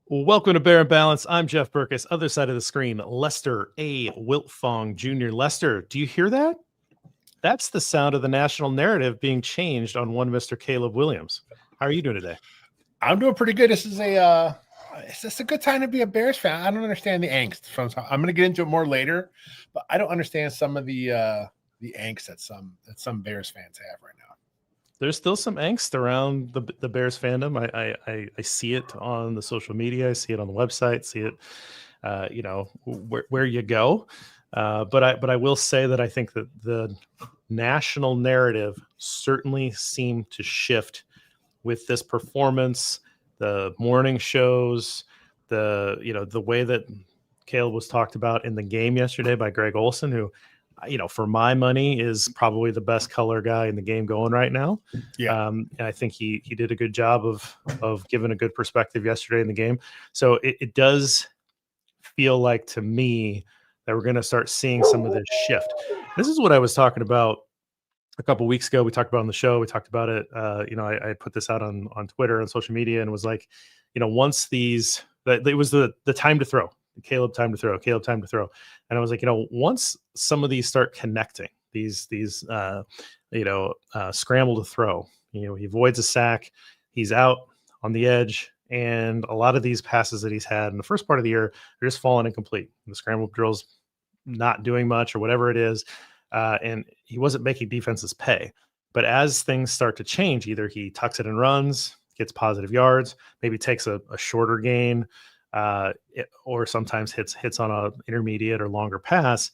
Welcome to Bear and Balance. I'm Jeff Burkus. Other side of the screen, Lester A. Wiltfong Jr. Lester, do you hear that? That's the sound of the national narrative being changed on one Mr. Caleb Williams. How are you doing today? I'm doing pretty good. It's just a good time to be a Bears fan. I don't understand the angst. I'm going to get into it more later, but I don't understand some of the angst that some Bears fans have right now. There's still some angst around the Bears fandom. I see it on the social media. I see it on the website. See it, where you go. But I will say that I think that the national narrative certainly seemed to shift with this performance, the morning shows, the way that Caleb was talked about in the game yesterday by Greg Olson, who, for my money is probably the best color guy in the game going right now. Yeah. And I think he did a good job of giving a good perspective yesterday in the game. So it does feel like to me that we're going to start seeing some of this shift. This is what I was talking about a couple weeks ago. We talked about it on the show. We talked about it. I put this out on Twitter and social media and was like, once it was the time to throw, Caleb time to throw, and I was like, once some of these start connecting, these scramble to throw, he avoids a sack, he's out on the edge, and a lot of these passes that he's had in the first part of the year are just falling incomplete. The scramble drills not doing much or whatever it is. And he wasn't making defenses pay. But as things start to change, either he tucks it and runs, gets positive yards, maybe takes a shorter gain, or sometimes hits on a intermediate or longer pass,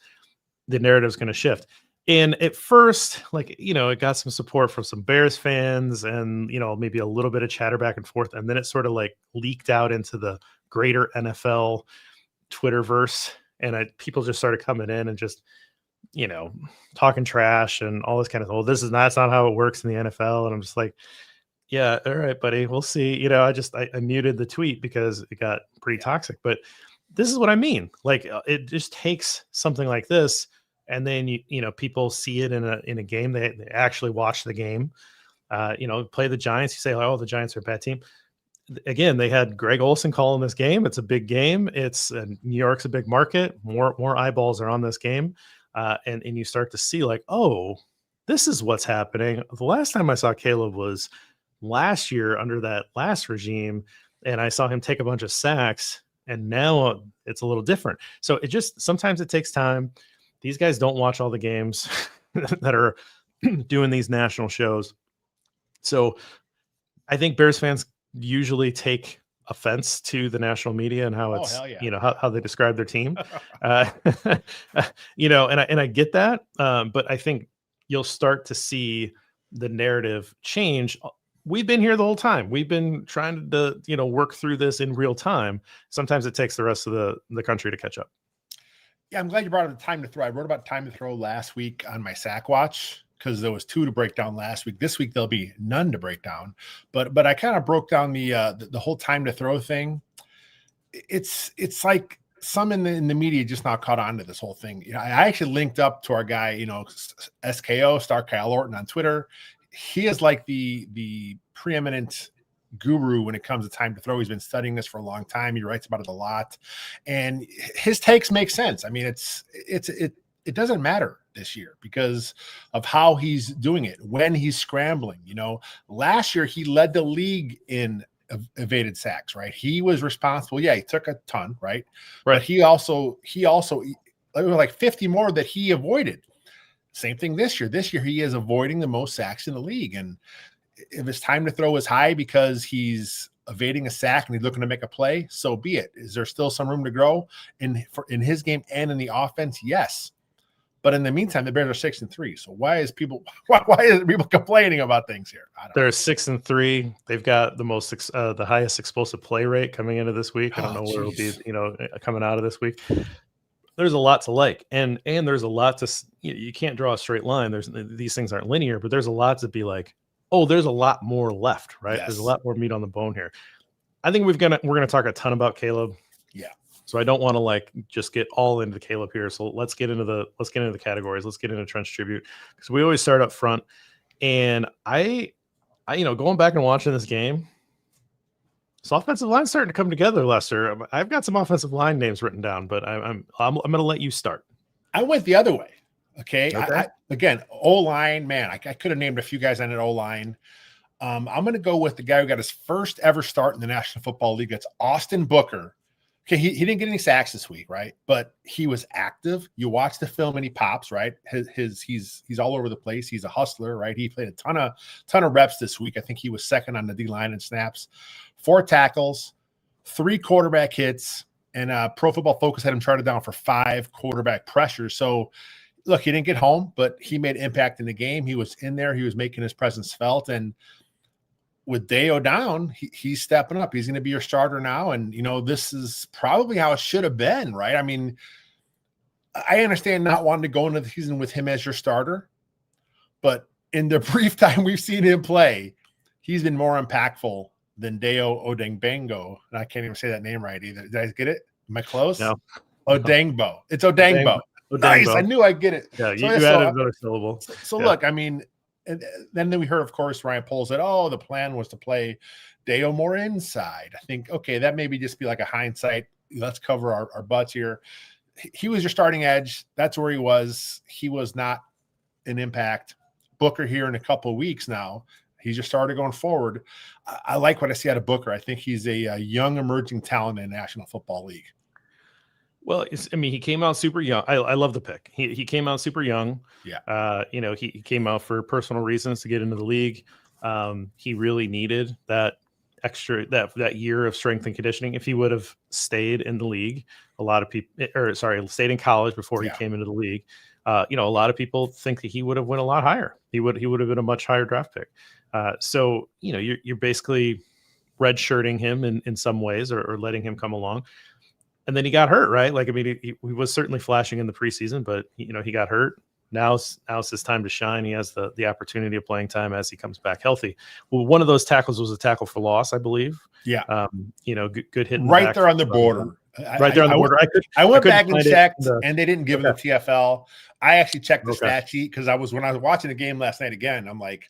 the narrative's going to shift. And at first, it got some support from some Bears fans and, maybe a little bit of chatter back and forth. And then it sort of leaked out into the greater NFL Twitterverse. And people just started coming in and just, talking trash and all this kind of, that's not how it works in the NFL. And I'm just like, yeah, all right, buddy, we'll see. I muted the tweet because it got pretty toxic, but this is what I mean. It just takes something like this. And then, people see it in a game. They actually watch the game, play the Giants. You say, oh, the Giants are a bad team. Again, they had Greg Olson calling this game. It's a big game. New York's a big market. More eyeballs are on this game. And you start to see oh, this is what's happening. The last time I saw Caleb was last year under that last regime, and I saw him take a bunch of sacks, and now it's a little different. So sometimes it takes time. These guys don't watch all the games that are doing these national shows. So I think Bears fans usually take offense to the national media and how how they describe their team. And I get that. But I think you'll start to see the narrative change. We've been here the whole time. We've been trying to, work through this in real time. Sometimes it takes the rest of the country to catch up. Yeah, I'm glad you brought up the time to throw. I wrote about time to throw last week on my sack watch because there was 2 to break down last week. This week there'll be none to break down. But I kind of broke down the whole time to throw thing. It's like some in the media just now caught on to this whole thing. I actually linked up to our guy, SKO, Star Kyle Orton on Twitter. He is like the preeminent guru when it comes to time to throw. He's been studying this for a long time. He writes about it a lot, and his takes make sense. I mean, it doesn't matter this year because of how he's doing it when he's scrambling. Last year he led the league in evaded sacks, right? He was responsible. Yeah, he took a ton, right? But he also there were like 50 more that he avoided. Same thing this year. This year he is avoiding the most sacks in the league, and if his time to throw is high because he's evading a sack and he's looking to make a play, so be it. Is there still some room to grow in his game and in the offense? Yes. But in the meantime, the Bears are 6-3. So why is people complaining about things here? They're 6-3. They've got the highest explosive play rate coming into this week. I don't know where it'll be, coming out of this week. There's a lot to like, and there's a lot to. You can't draw a straight line. These things aren't linear, but there's a lot to be like, oh, there's a lot more left, right? Yes. There's a lot more meat on the bone here. I think we're gonna talk a ton about Caleb. Yeah. So I don't want to just get all into Caleb here. So let's get into the categories. Let's get into Trench Tribute because we always start up front. And I going back and watching this game, So offensive line's starting to come together, Lester. I've got some offensive line names written down, but I'm going to let you start. I went the other way. Okay. Okay. Again, O-line, man, I could have named a few guys on an O-line. I'm going to go with the guy who got his first ever start in the National Football League. It's Austin Booker. Okay, he didn't get any sacks this week, right? But he was active. You watch the film and he pops, right? He's all over the place. He's a hustler, right? He played a ton of reps this week. I think he was second on the D-line in snaps, 4 tackles, 3 quarterback hits, and Pro Football Focus had him charted down for 5 quarterback pressures. So look, he didn't get home, but he made impact in the game. He was in there. He was making his presence felt. And with Deo down, he's stepping up. He's going to be your starter now. And, this is probably how it should have been, right? I mean, I understand not wanting to go into the season with him as your starter, but in the brief time we've seen him play, he's been more impactful than Deo Odengbango. And I can't even say that name right either. Did I get it? Am I close? No. Odengbo. It's Odengbo. Nice. I knew I'd get it. Yeah, you added another syllable. So look, I mean, and then we heard, of course, Ryan Poles said, the plan was to play Deo more inside. I think, okay, that maybe just be like a hindsight. Let's cover our butts here. He was your starting edge. That's where he was. He was not an impact. Booker here in a couple of weeks now. He's your starter going forward. I like what I see out of Booker. I think he's a young emerging talent in the National Football League. Well, he came out super young. I love the pick. He came out super young. Yeah. He came out for personal reasons to get into the league. He really needed that extra that year of strength and conditioning. If he would have stayed in the league, stayed in college before he came into the league, a lot of people think that he would have went a lot higher. He would have been a much higher draft pick. So you're basically redshirting him in some ways or letting him come along. And then he got hurt, right? Like, I mean, he was certainly flashing in the preseason, but he got hurt. Now's his time to shine. He has the opportunity of playing time as he comes back healthy. Well, one of those tackles was a tackle for loss, I believe. Yeah. Good hit. Right there on the border. Right there on the border. I went back and checked, and they didn't give him the TFL. I actually checked the stat sheet because when I was watching the game last night again, I'm like,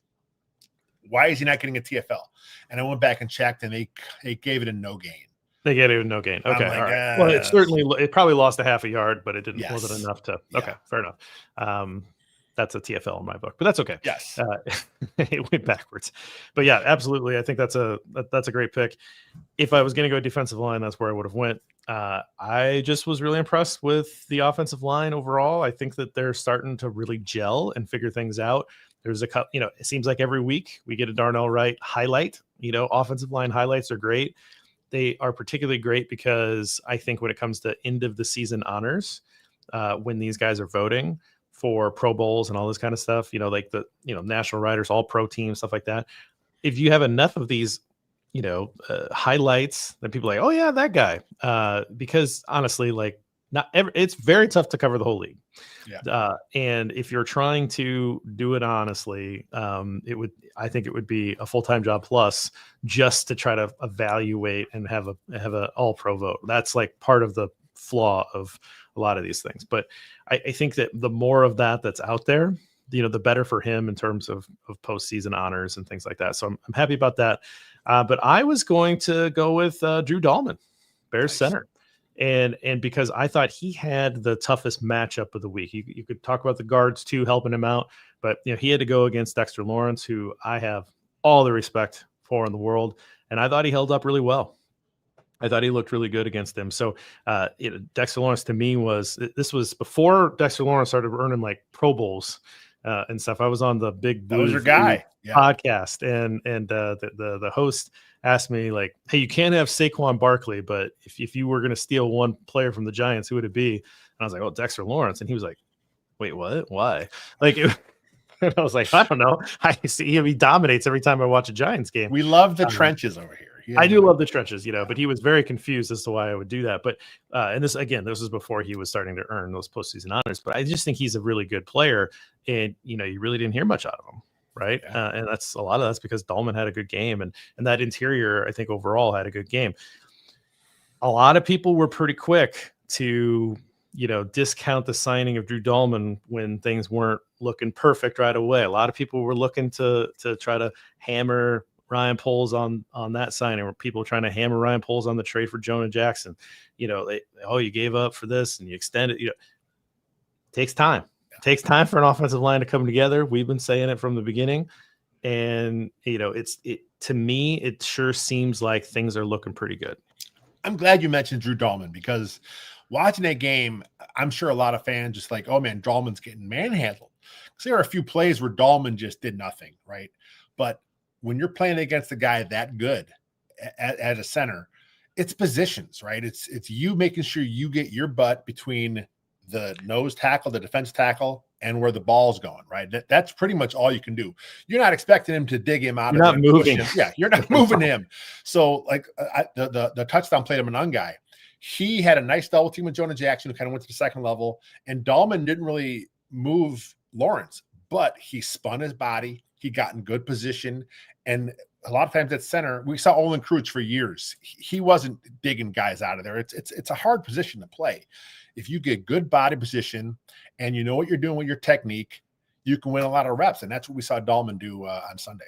why is he not getting a TFL? And I went back and checked, and they gave it a no gain. They get it no gain. Okay. Like, all right. Well, it probably lost a half a yard, but it wasn't enough to. Okay, fair enough. That's a TFL in my book, but that's okay. Yes. It went backwards, but yeah, absolutely. I think that's a great pick. If I was going to go defensive line, that's where I would have went. I just was really impressed with the offensive line overall. I think that they're starting to really gel and figure things out. There's a couple, it seems like every week we get a Darnell Wright highlight. Offensive line highlights are great. They are particularly great because I think when it comes to end of the season honors, when these guys are voting for Pro Bowls and all this kind of stuff, like the National Writers, all pro teams, stuff like that. If you have enough of these, highlights, then people are like, oh yeah, that guy. Because honestly, it's very tough to cover the whole league. Yeah. And if you're trying to do it honestly, I think it would be a full-time job plus just to try to evaluate and have a all pro vote. That's like part of the flaw of a lot of these things. But I think that the more of that's out there, the better for him in terms of postseason honors and things like that. So I'm happy about that. But I was going to go with Drew Dahlman, Bears center. And because I thought he had the toughest matchup of the week. You could talk about the guards too, helping him out, but he had to go against Dexter Lawrence, who I have all the respect for in the world. And I thought he held up really well. I thought he looked really good against them. So Dexter Lawrence to me this was before Dexter Lawrence started earning like Pro Bowls and stuff. I was on the Big Blue guy podcast, and the host asked me like, hey, you can't have Saquon Barkley, but if you were going to steal one player from the Giants, who would it be? And I was like, oh, Dexter Lawrence. And he was like, wait, what? Why? And I was like, I don't know. I see him. He dominates every time I watch a Giants game. We love the trenches over here. Yeah. I do love the trenches, but he was very confused as to why I would do that. But and this is before he was starting to earn those postseason honors. But I just think he's a really good player, and you really didn't hear much out of him, right? Yeah. And that's a lot of that's because Dahlman had a good game, and that interior I think overall had a good game. A lot of people were pretty quick to discount the signing of Drew Dahlman when things weren't looking perfect right away. A lot of people were looking to try to hammer Ryan Poles on that signing, or people trying to hammer Ryan Poles on the trade for Jonah Jackson. You gave up for this and you extended. It takes time. It takes time for an offensive line to come together. We've been saying it from the beginning, and to me, it sure seems like things are looking pretty good. I'm glad you mentioned Drew Dahlman, because watching that game, I'm sure a lot of fans just like, oh man, Dahlman's getting manhandled. Because there are a few plays where Dahlman just did nothing, right? But when you're playing against a guy that good at a center, it's positions, right? It's you making sure you get your butt between the nose tackle, the defense tackle, and where the ball's going, right? That's pretty much all you can do. You're not expecting him to dig him out. You're of not moving. Yeah, you're not moving him. So like the touchdown play to Monangai, he had a nice double team with Jonah Jackson, who kind of went to the second level, and Dahlman didn't really move Lawrence, but he spun his body. He got in good position. And a lot of times at center, we saw Olin Kreutz for years. He wasn't digging guys out of there. It's a hard position to play. If you get good body position and you know what you're doing with your technique, you can win a lot of reps. And that's what we saw Dahlman do on Sunday.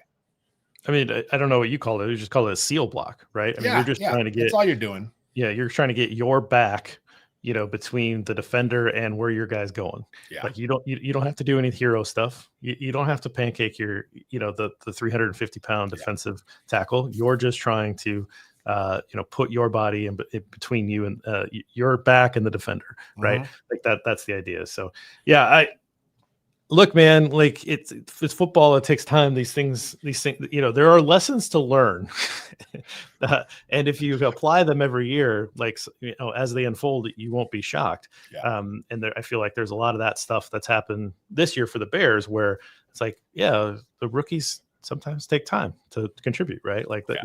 I mean, I don't know what you call it. You just call it a seal block, right? I mean, you're just trying to get. That's all you're doing. Yeah, you're trying to get your back, between the defender and where your guy's going. Yeah. Like you don't have to do any hero stuff. You don't have to pancake your, the 350-pound defensive tackle. You're just trying to, put your body in between you and your back and the defender, right? Mm-hmm. Like that's the idea. So yeah, look, man, like it's football. It takes time. These things, there are lessons to learn. And if you apply them every year, like, as they unfold, you won't be shocked. Yeah. I feel like there's a lot of that stuff that's happened this year for the Bears, where it's like, yeah, the rookies sometimes take time to contribute, right? Like that,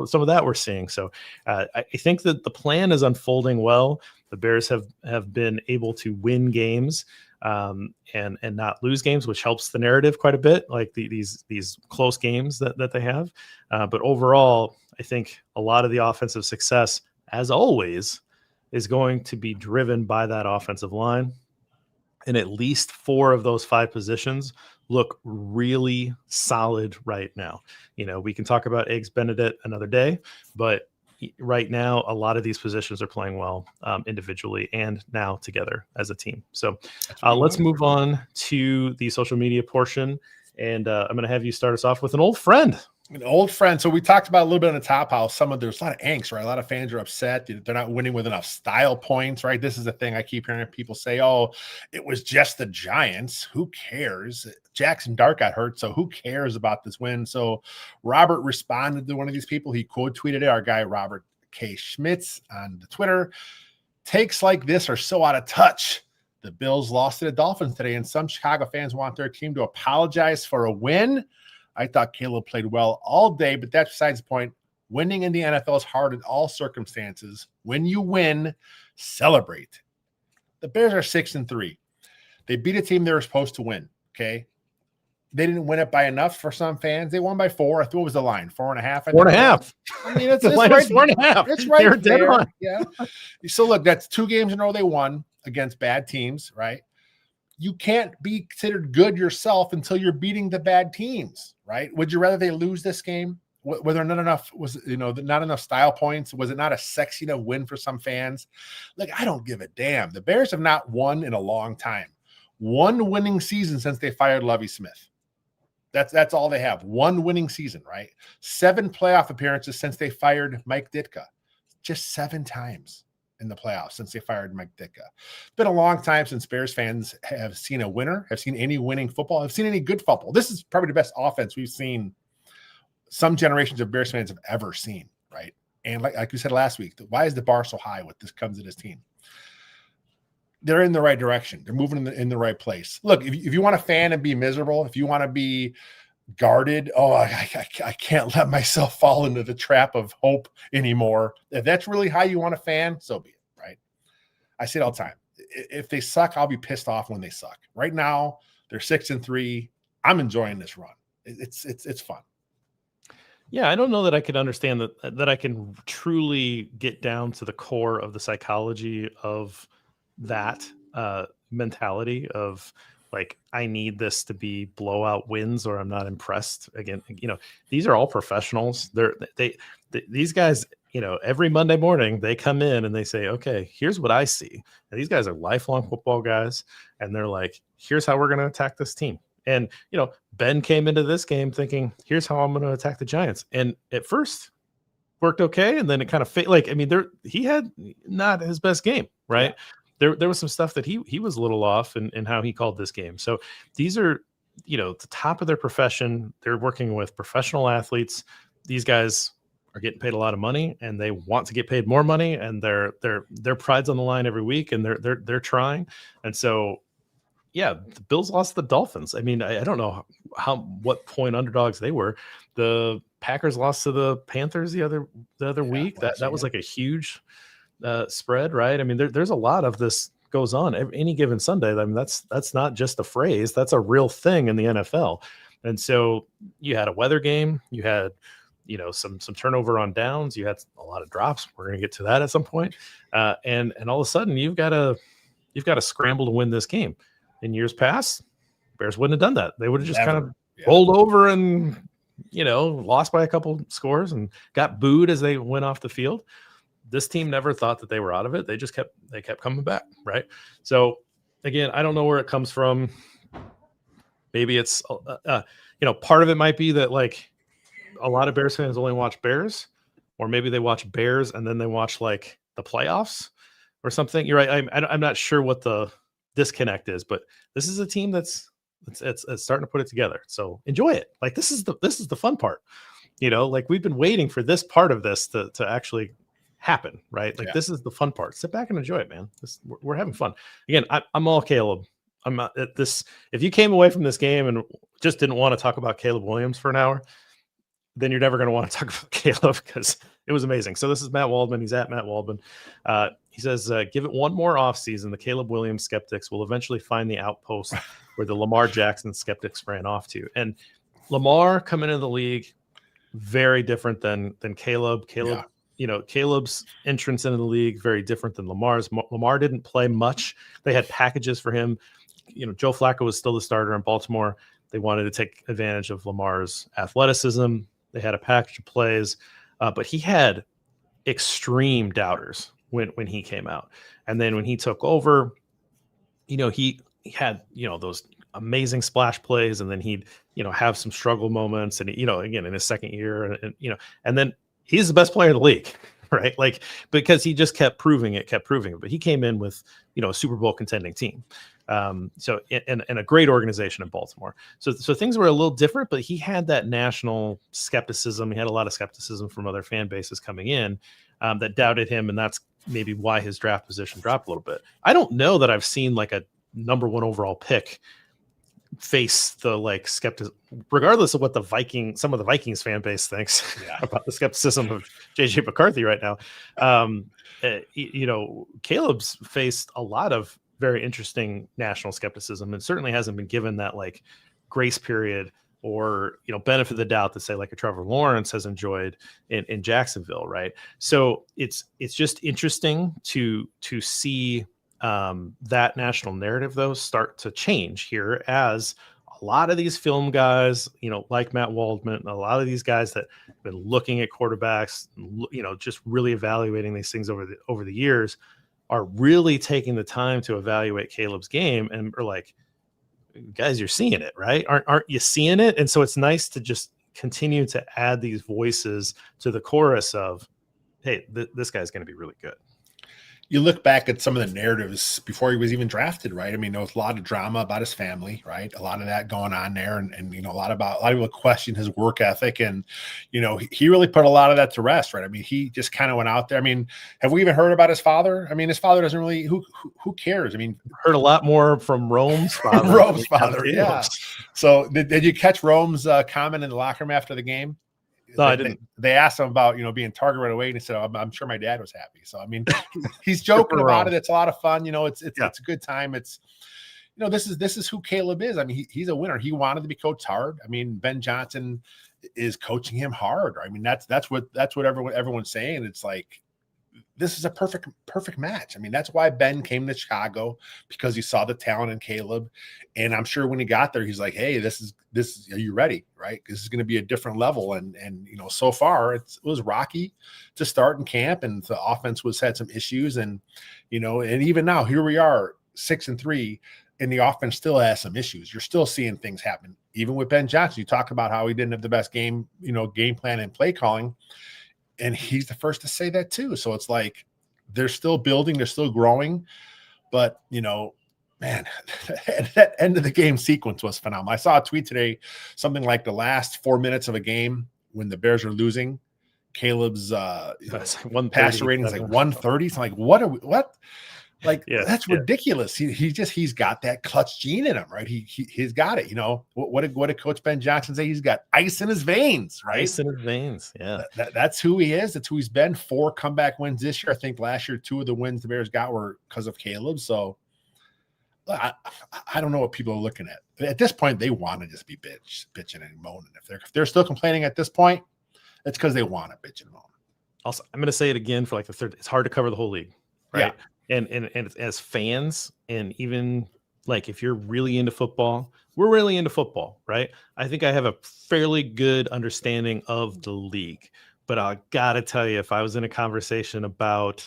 some of that we're seeing. So I think that the plan is unfolding well. The Bears have been able to win games and not lose games, which helps the narrative quite a bit, like these close games that they have. But overall, I think a lot of the offensive success, as always, is going to be driven by that offensive line. And at least 4 of those 5 positions look really solid right now. We can talk about Eggs Benedict another day, but right now, a lot of these positions are playing well individually and now together as a team. So let's move on to the social media portion. And I'm going to have you start us off with an old friend. An old friend. So we talked about a little bit on the top house. There's a lot of angst, right? A lot of fans are upset. They're not winning with enough style points, right? This is the thing I keep hearing people say, oh, it was just the Giants. Who cares? Jackson Dart got hurt, so who cares about this win? So Robert responded to one of these people. He quote tweeted it, our guy Robert K. Schmitz on the Twitter. Takes like this are so out of touch. The Bills lost to the Dolphins today, and some Chicago fans want their team to apologize for a win. I thought Caleb played well all day, but that's besides the point. Winning in the NFL is hard in all circumstances. When you win, celebrate. The Bears are 6-3. They beat a team they were supposed to win, okay? They didn't win it by enough for some fans. They won by 4. What was the line? 4.5? 4.5. I mean, it's the line right, is 4.5. It's right They're there. dead on. Yeah. So look, that's 2 games in a row they won against bad teams, right? You can't be considered good yourself until you're beating the bad teams, right? Would you rather they lose this game? Whether not enough was, not enough style points? Was it not a sexy enough win for some fans? Like, I don't give a damn. The Bears have not won in a long time. 1 winning season since they fired Lovie Smith. That's all they have. 1 winning season, right? 7 playoff appearances since they fired Mike Ditka. Just 7 times in the playoffs since they fired Mike Ditka. It's been a long time since Bears fans have seen a winner, have seen any winning football, have seen any good football. This is probably the best offense we've seen some generations of Bears fans have ever seen, right? And like you said last week, why is the bar so high with this comes to this team? They're in the right direction. They're moving in the right place. Look, if you want to fan and be miserable, if you want to be guarded, I can't let myself fall into the trap of hope anymore. If that's really how you want to fan, so be it, right? I say it all the time. If they suck, I'll be pissed off when they suck. Right now, they're 6-3. I'm enjoying this run. It's fun. Yeah, I don't know that I could understand that I can truly get down to the core of the psychology of that mentality of like I need this to be blowout wins or I'm not impressed. Again, these are all professionals. These guys, every Monday morning they come in and they say, okay, here's what I see. And these guys are lifelong football guys. And they're like, here's how we're going to attack this team. And, Ben came into this game thinking, here's how I'm going to attack the Giants. And at first worked okay. And then it kind of he had not his best game, right? Yeah. There was some stuff that he was a little off in how he called this game. So these are, the top of their profession. They're working with professional athletes. These guys are getting paid a lot of money and they want to get paid more money, and their pride's on the line every week, and they're trying. And so, yeah, the Bills lost the Dolphins. I mean, I don't know what point underdogs they were. The Packers lost to the Panthers the other week. That was like a huge spread, right? I mean, there's a lot of this goes on any given Sunday. I mean, that's not just a phrase. That's a real thing in the NFL. And so you had a weather game. You had, some turnover on downs. You had a lot of drops. We're going to get to that at some point. And all of a sudden you've got to scramble to win this game. In years past, Bears wouldn't have done that. They would have just kind of rolled over and, lost by a couple scores and got booed as they went off the field. This team never thought that they were out of it. They just kept coming back, right? So again, I don't know where it comes from. Maybe it's, part of it might be that like a lot of Bears fans only watch Bears, or maybe they watch Bears and then they watch like the playoffs or something. You're right. I'm not sure what the disconnect is, but this is a team that's starting to put it together. So enjoy it. Like this is the fun part. Like we've been waiting for this part of this to actually happen, right? Like this is the fun part. Sit back and enjoy it, man. We're having fun. Again, I'm all Caleb. I'm not at this. If you came away from this game and just didn't want to talk about Caleb Williams for an hour, then you're never going to want to talk about Caleb, because it was amazing. So this is Matt Waldman. He's at Matt Waldman. He says, give it one more offseason. The Caleb Williams skeptics will eventually find the outpost where the Lamar Jackson skeptics ran off to. And Lamar coming into the league, very different than Caleb. Caleb's entrance into the league, very different than Lamar's. Lamar didn't play much. They had packages for him. Joe Flacco was still the starter in Baltimore. They wanted to take advantage of Lamar's athleticism. They had a package of plays, but he had extreme doubters when he came out. And then when he took over, he had, those amazing splash plays, and then he'd, have some struggle moments. And, again, in his second year, and then he's the best player in the league, right? Like, because he just kept proving it. But he came in with, a Super Bowl contending team. So and a great organization in Baltimore. So things were a little different, but he had that national skepticism. He had a lot of skepticism from other fan bases coming in that doubted him. And that's maybe why his draft position dropped a little bit. I don't know that I've seen like a number one overall pick face the like skepticism, regardless of what some of the Vikings fan base thinks about the skepticism of JJ McCarthy right now. Caleb's faced a lot of very interesting national skepticism, and certainly hasn't been given that like grace period or, benefit of the doubt that say like a Trevor Lawrence has enjoyed in Jacksonville. Right. So it's just interesting to see that national narrative though start to change here, as a lot of these film guys, like Matt Waldman, a lot of these guys that have been looking at quarterbacks, just really evaluating these things over the years, are really taking the time to evaluate Caleb's game, and are like, guys, you're seeing it, right? Aren't you seeing it? And so it's nice to just continue to add these voices to the chorus of, hey, this guy's going to be really good. You look back at some of the narratives before he was even drafted, right? I mean, there was a lot of drama about his family, right? A lot of that going on there, and a lot of people question his work ethic, and he really put a lot of that to rest, right? I mean, he just kind of went out there. I mean, have we even heard about his father? I mean, his father doesn't really. Who cares? I mean, heard a lot more from Rome's father. Rome's father, yeah. So did you catch Rome's comment in the locker room after the game? No, I didn't. They asked him about, being targeted right away, and he said, I'm sure my dad was happy. So, I mean, he's joking about it. It's a lot of fun. It's a good time. It's, this is who Caleb is. I mean, he's a winner. He wanted to be coached hard. I mean, Ben Johnson is coaching him hard. I mean, that's what everyone's saying. It's like, this is a perfect match. I mean, that's why Ben came to Chicago, because he saw the talent in Caleb. And I'm sure when he got there, he's like, hey, this is, are you ready? Right. This is going to be a different level. And, so far it was rocky to start in camp, and the offense had some issues. And, and even now, here we are 6-3, and the offense still has some issues. You're still seeing things happen. Even with Ben Johnson, you talk about how he didn't have the best game plan and play calling. And he's the first to say that too. So it's like they're still building, they're still growing. But, man, that end of the game sequence was phenomenal. I saw a tweet today, something like the last 4 minutes of a game when the Bears are losing, Caleb's passer rating is like 130. It's like, what? Like, that's ridiculous. He's got that clutch gene in him, right? He's got it. What did Coach Ben Johnson say? He's got ice in his veins, right? Ice in his veins. Yeah. That's who he is. That's who he's been. 4 comeback wins this year. I think last year 2 of the wins the Bears got were because of Caleb. So I don't know what people are looking at. At this point, they want to just be bitching and moaning. If they're still complaining at this point, it's because they want to bitch and moan. Also, I'm going to say it again for like the third. It's hard to cover the whole league, right? Yeah. And as fans, and even like if you're really into football, we're really into football, right? I think I have a fairly good understanding of the league, but I gotta tell you, if I was in a conversation about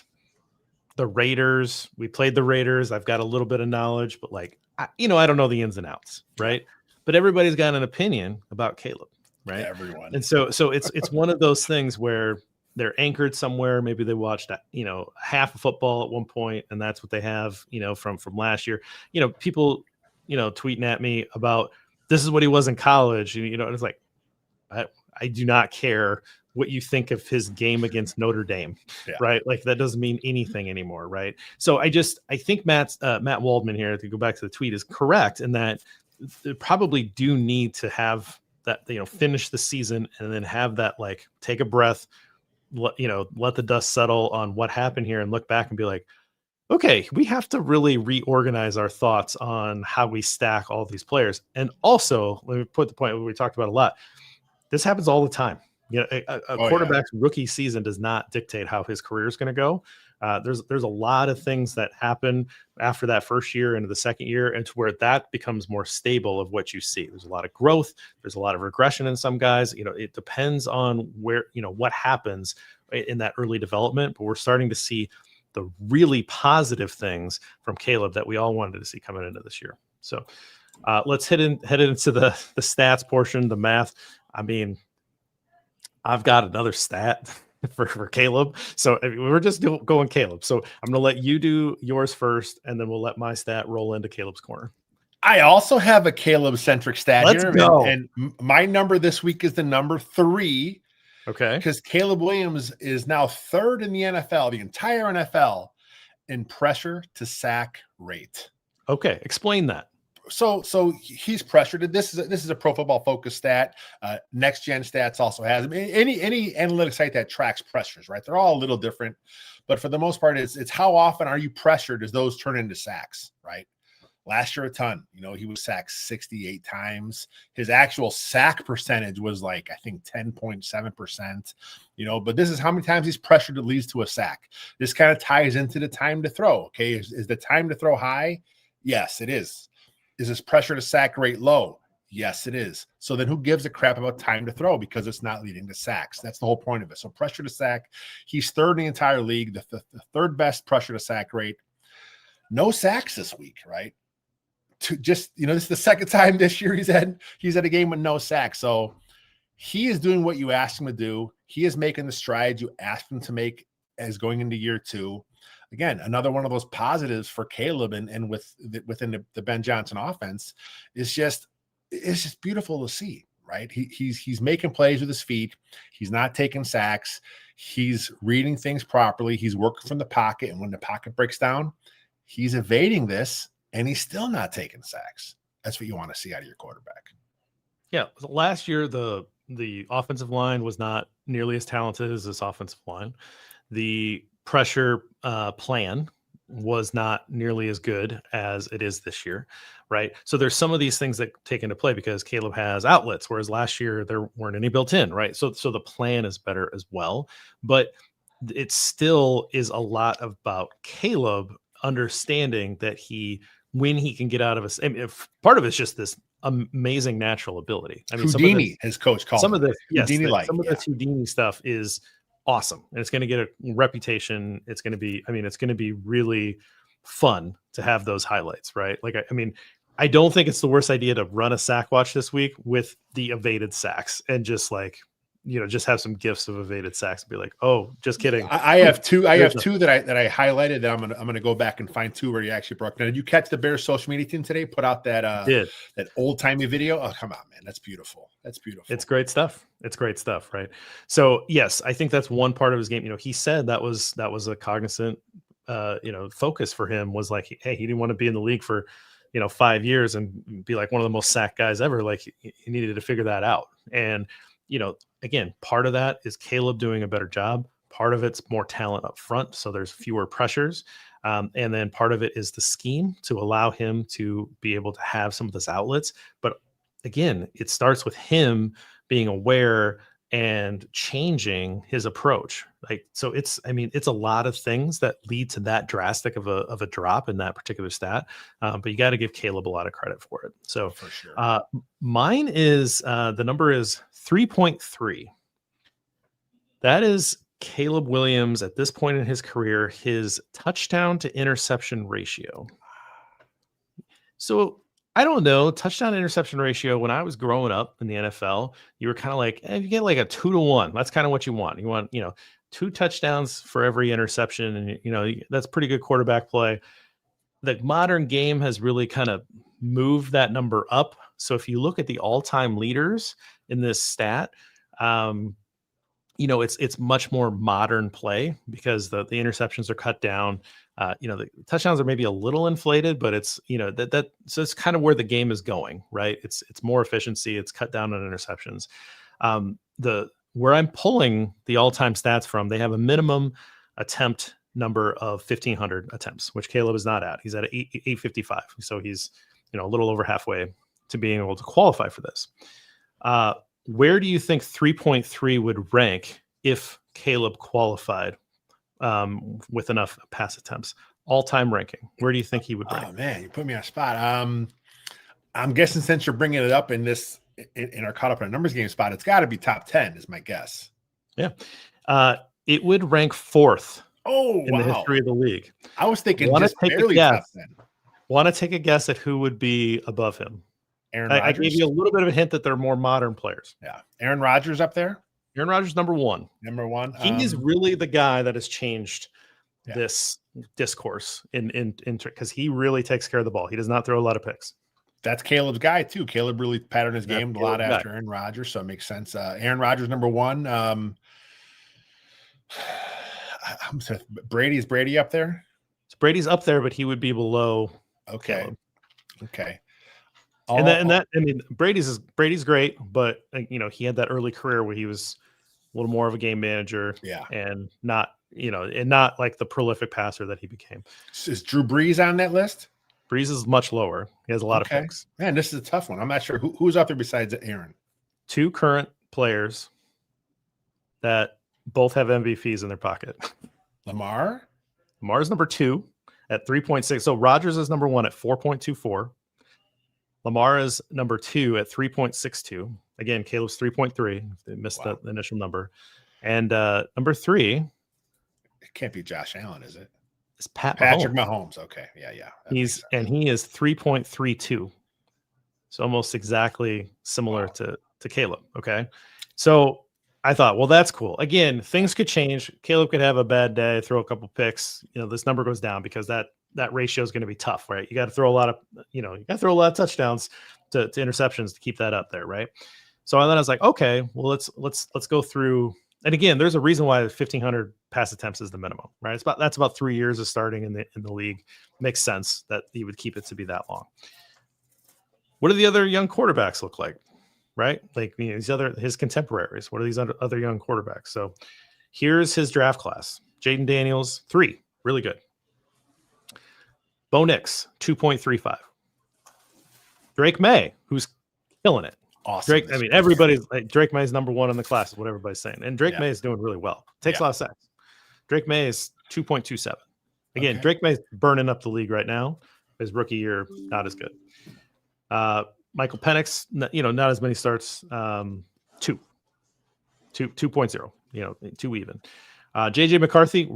the Raiders, we played the Raiders, I've got a little bit of knowledge, but like, I don't know the ins and outs, right? But everybody's got an opinion about Caleb, right? Yeah, everyone. And so it's one of those things where they're anchored somewhere. Maybe they watched, half of football at one point, and that's what they have, from last year. People, tweeting at me about this is what he was in college. And it's like, I do not care what you think of his game against Notre Dame, right? Like that doesn't mean anything anymore, right? So I think Matt Waldman here, to go back to the tweet, is correct in that they probably do need to have that, finish the season and then have that, like, take a breath, let the dust settle on what happened here and look back and be like, okay, we have to really reorganize our thoughts on how we stack all these players. And also, let me put the point we talked about a lot. This happens all the time. A quarterback's rookie season does not dictate how his career is going to go. There's a lot of things that happen after that first year into the second year, and to where that becomes more stable of what you see. There's a lot of growth. There's a lot of regression in some guys. It depends on where, what happens in that early development, but we're starting to see the really positive things from Caleb that we all wanted to see coming into this year. So let's head into the stats portion, the math. I mean, I've got another stat for Caleb. So we're just going Caleb. So I'm going to let you do yours first, and then we'll let my stat roll into Caleb's corner. I also have a Caleb-centric stat Let's here. Go. And my number this week is the number 3. Okay. Because Caleb Williams is now 3rd in the NFL, the entire NFL, in pressure to sack rate. Okay. Explain that. So he's pressured. This is a Pro Football Focus stat. Next Gen Stats also has any analytics site that tracks pressures, right? They're all a little different, but for the most part, it's how often are you pressured as those turn into sacks, right? Last year, a ton. He was sacked 68 times. His actual sack percentage was like, I think 10.7%. But this is how many times he's pressured that leads to a sack. This kind of ties into the time to throw. Okay, is the time to throw high? Yes, it is. Is his pressure to sack rate low? Yes, it is. So then who gives a crap about time to throw, because it's not leading to sacks? That's the whole point of it. So pressure to sack, he's 3rd in the entire league, the 3rd best pressure to sack rate. No sacks this week, right? This is the 2nd time this year he's had a game with no sacks. So he is doing what you asked him to do. He is making the strides you asked him to make as going into year 2. Again, another one of those positives for Caleb and within the Ben Johnson offense is it's just beautiful to see, right? He's making plays with his feet. He's not taking sacks. He's reading things properly. He's working from the pocket, and when the pocket breaks down, he's evading this, and he's still not taking sacks. That's what you want to see out of your quarterback. Yeah, last year the offensive line was not nearly as talented as this offensive line. The pressure plan was not nearly as good as it is this year, right? So there's some of these things that take into play because Caleb has outlets, whereas last year there weren't any built in, right? So the plan is better as well. But it still is a lot about Caleb understanding that when he can get out of I mean, if part of it's just this amazing natural ability. I mean, Houdini, his coach called some of him. the yes, Houdini-like, some of the Houdini stuff is awesome, and it's going to get a reputation. It's going to be, I mean, it's going to be really fun to have those highlights, right? Like, I mean, I don't think it's the worst idea to run a sack watch this week with the evaded sacks and just like, just have some gifts of evaded sacks and be like, oh, just kidding. I have two. I have two that I highlighted. That I'm gonna go back and find two where you actually broke down. Did you catch the Bears social media team today? Put out that that old timey video. Oh, come on, man, that's beautiful. That's beautiful. It's great stuff. It's great stuff, right? So yes, I think that's one part of his game. He said that was a cognizant, focus for him was like, hey, he didn't want to be in the league for 5 years and be like one of the most sacked guys ever. Like he needed to figure that out. And again, part of that is Caleb doing a better job. Part of it's more talent up front, so there's fewer pressures. And then part of it is the scheme to allow him to be able to have some of those outlets. But again, it starts with him being aware and changing his approach. Like, so it's a lot of things that lead to that drastic of a drop in that particular stat. But you got to give Caleb a lot of credit for it. So for sure. Mine is the number is 3.3. That is Caleb Williams at this point in his career, his touchdown to interception ratio. So I don't know, touchdown to interception ratio. When I was growing up in the NFL, you were kind of like, you get like a 2-to-1. That's kind of what you want. You want, 2 touchdowns for every interception. And, that's pretty good quarterback play. The modern game has really kind of moved that number up. So if you look at the all-time leaders in this stat, it's much more modern play because the interceptions are cut down. The touchdowns are maybe a little inflated, but it's, so it's kind of where the game is going, right? It's more efficiency. It's cut down on interceptions. Where I'm pulling the all-time stats from, they have a minimum attempt number of 1,500 attempts, which Caleb is not at. He's at 855. So he's, a little over halfway to being able to qualify for this. Where do you think 3.3 would rank if Caleb qualified with enough pass attempts? All-time ranking. Where do you think he would rank? Oh man, you put me on a spot. I'm guessing since you're bringing it up in our caught up in a numbers game spot, it's got to be top 10 is my guess. Yeah. It would rank 4th in the history of the league. I was thinking just barely top 10. Want to take a guess at who would be above him? Aaron Rodgers. I gave you a little bit of a hint that they're more modern players. Yeah. Aaron Rodgers up there? Aaron Rodgers, number 1. Number 1. He is really the guy that has changed this discourse in because he really takes care of the ball. He does not throw a lot of picks. That's Caleb's guy too. Caleb really patterned his game a lot after Aaron Rodgers, so it makes sense. Aaron Rodgers, number 1. I'm sorry, Is Brady up there? So Brady's up there, but he would be below. Okay. Caleb. Okay. Brady's great, but he had that early career where he was a little more of a game manager, and not like the prolific passer that he became. Is Drew Brees on that list? Brees is much lower. He has a lot of picks. Man, this is a tough one. I'm not sure who's up there besides Aaron. 2 current players that both have MVPs in their pocket. Lamar's number 2 at 3.6. So Rodgers is number 1 at 4.24. Lamar is number 2 at 3.62. Again, Caleb's 3.3. They missed the initial number. And number 3. It can't be Josh Allen, is it? It's Patrick Mahomes. Okay. Yeah. He is 3.32. So almost exactly similar to Caleb. Okay. So I thought, well, that's cool. Again, things could change. Caleb could have a bad day, throw a couple picks. This number goes down because that ratio is going to be tough, right? You got to throw a lot of touchdowns to interceptions to keep that up there, right? So then I was like, okay, well, let's go through. And again, there's a reason why 1,500 pass attempts is the minimum, right? That's about 3 years of starting in the league. Makes sense that he would keep it to be that long. What do the other young quarterbacks look like, right? Like his contemporaries. What are these other young quarterbacks? So here's his draft class: Jaden Daniels, 3, really good. Bo Nix, 2.35. Drake May, who's killing it. Awesome. Everybody's like Drake May's number 1 in the class is what everybody's saying. And Drake May is doing really well. Takes a lot of sacks. Drake May is 2.27. Again, Okay. Drake May's burning up the league right now. His rookie year, not as good. Michael Penix, not as many starts. 2.0, 2 even. JJ McCarthy.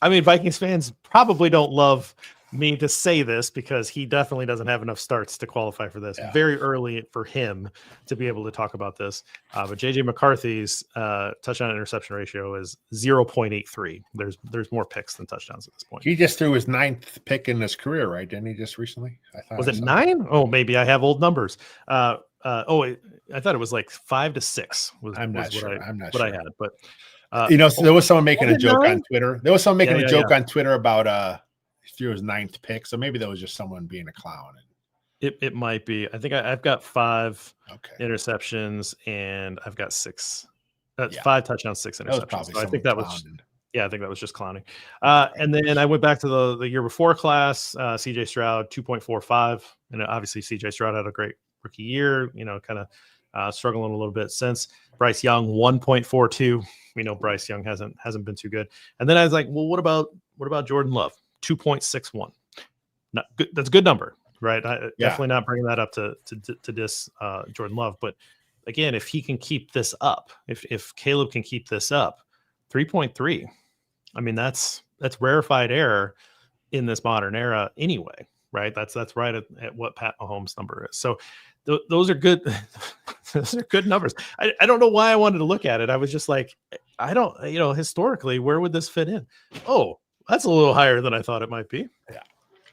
I mean, Vikings fans probably don't love me to say this because he definitely doesn't have enough starts to qualify for this. Yeah. Very early for him to be able to talk about this. But JJ McCarthy's touchdown interception ratio is 0.83. There's more picks than touchdowns at this point. He just threw his 9th pick in his career, right? Didn't he just recently? Was it 9? Oh, maybe I have old numbers. I thought it was like 5 to 6. I'm not sure. I had, but so there was someone making a joke 9? on Twitter. There was someone making a joke yeah. on Twitter about he threw his 9th pick. So maybe that was just someone being a clown. It might be. I think I've got 5 Okay. interceptions and I've got 6. That's 5 touchdowns, 6 interceptions. So I think that was. Yeah, I think that was just clowning. And then I went back to the year before class. CJ Stroud 2.45, and obviously CJ Stroud had a great rookie year. Kind of struggling a little bit since. Bryce Young 1.42. We know Bryce Young hasn't been too good. And then I was like, well, what about Jordan Love? 2.61. Not good. That's a good number, right? Definitely not bringing that up to diss Jordan Love. But again, if he can keep this up, if Caleb can keep this up, 3.3. I mean, that's rarefied air in this modern era anyway, right? That's right at what Pat Mahomes' number is. So those are good. Those are good numbers. I don't know why I wanted to look at it. I was just like, I don't, historically, where would this fit in? Oh, that's a little higher than I thought it might be. Yeah.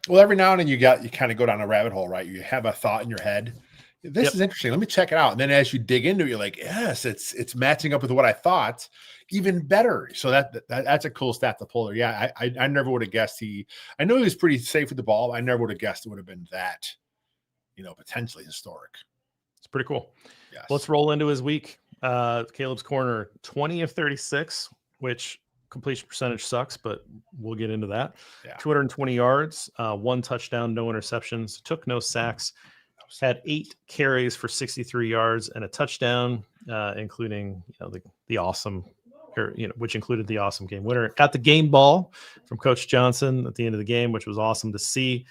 Well, every now and then you kind of go down a rabbit hole, right? You have a thought in your head. This is interesting. Let me check it out. And then as you dig into it, you're like, yes, it's matching up with what I thought. Even better. So that's a cool stat to pull there. Yeah, I never would have guessed I know he was pretty safe with the ball. I never would have guessed it would have been that, potentially historic. It's pretty cool. Yes. Let's roll into his week. Caleb's corner, 20 of 36, which completion percentage sucks, but we'll get into that. Yeah. 220 yards, 1 touchdown, no interceptions, took no sacks, had 8 carries for 63 yards and a touchdown, including the awesome, which included the awesome game winner. Got the game ball from Coach Johnson at the end of the game, which was awesome to see.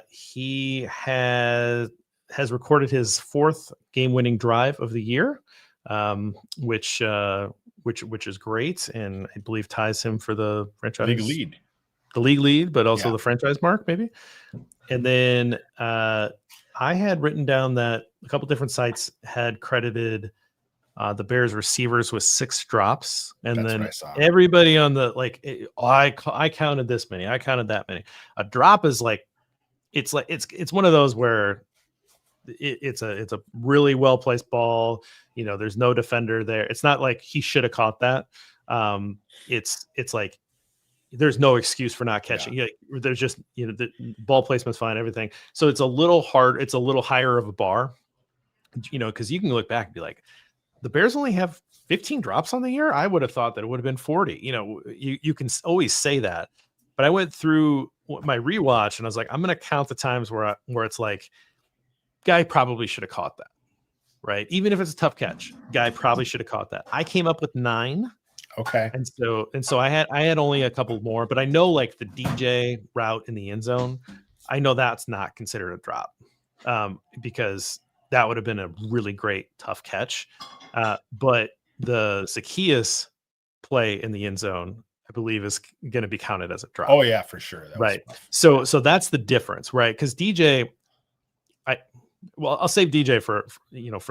He has recorded his 4th game-winning drive of the year, which is great, and I believe ties him for the franchise league lead, but also the franchise mark, maybe. And then I had written down that a couple different sites had credited the Bears receivers with 6 drops, and then everybody on the I counted this many, I counted that many. A drop is it's one of those where it's a really well placed ball. There's no defender there. It's not like he should have caught that. It's like there's no excuse for not catching. Yeah. There's just the ball placement's fine, everything. So it's a little hard. It's a little higher of a bar, because you can look back and be like, the Bears only have 15 drops on the year. I would have thought that it would have been 40. You can always say that, but I went through my rewatch and I was like, I'm going to count the times where it's like, guy probably should have caught that, right? Even if it's a tough catch, guy probably should have caught that. I came up with 9. Okay. And so I had only a couple more, but I know the DJ route in the end zone, I know that's not considered a drop, because that would have been a really great tough catch. But the Zacchaeus play in the end zone, I believe, is going to be counted as a drop. Oh yeah, for sure. Right. So that's the difference, right? Because DJ, I'll save DJ for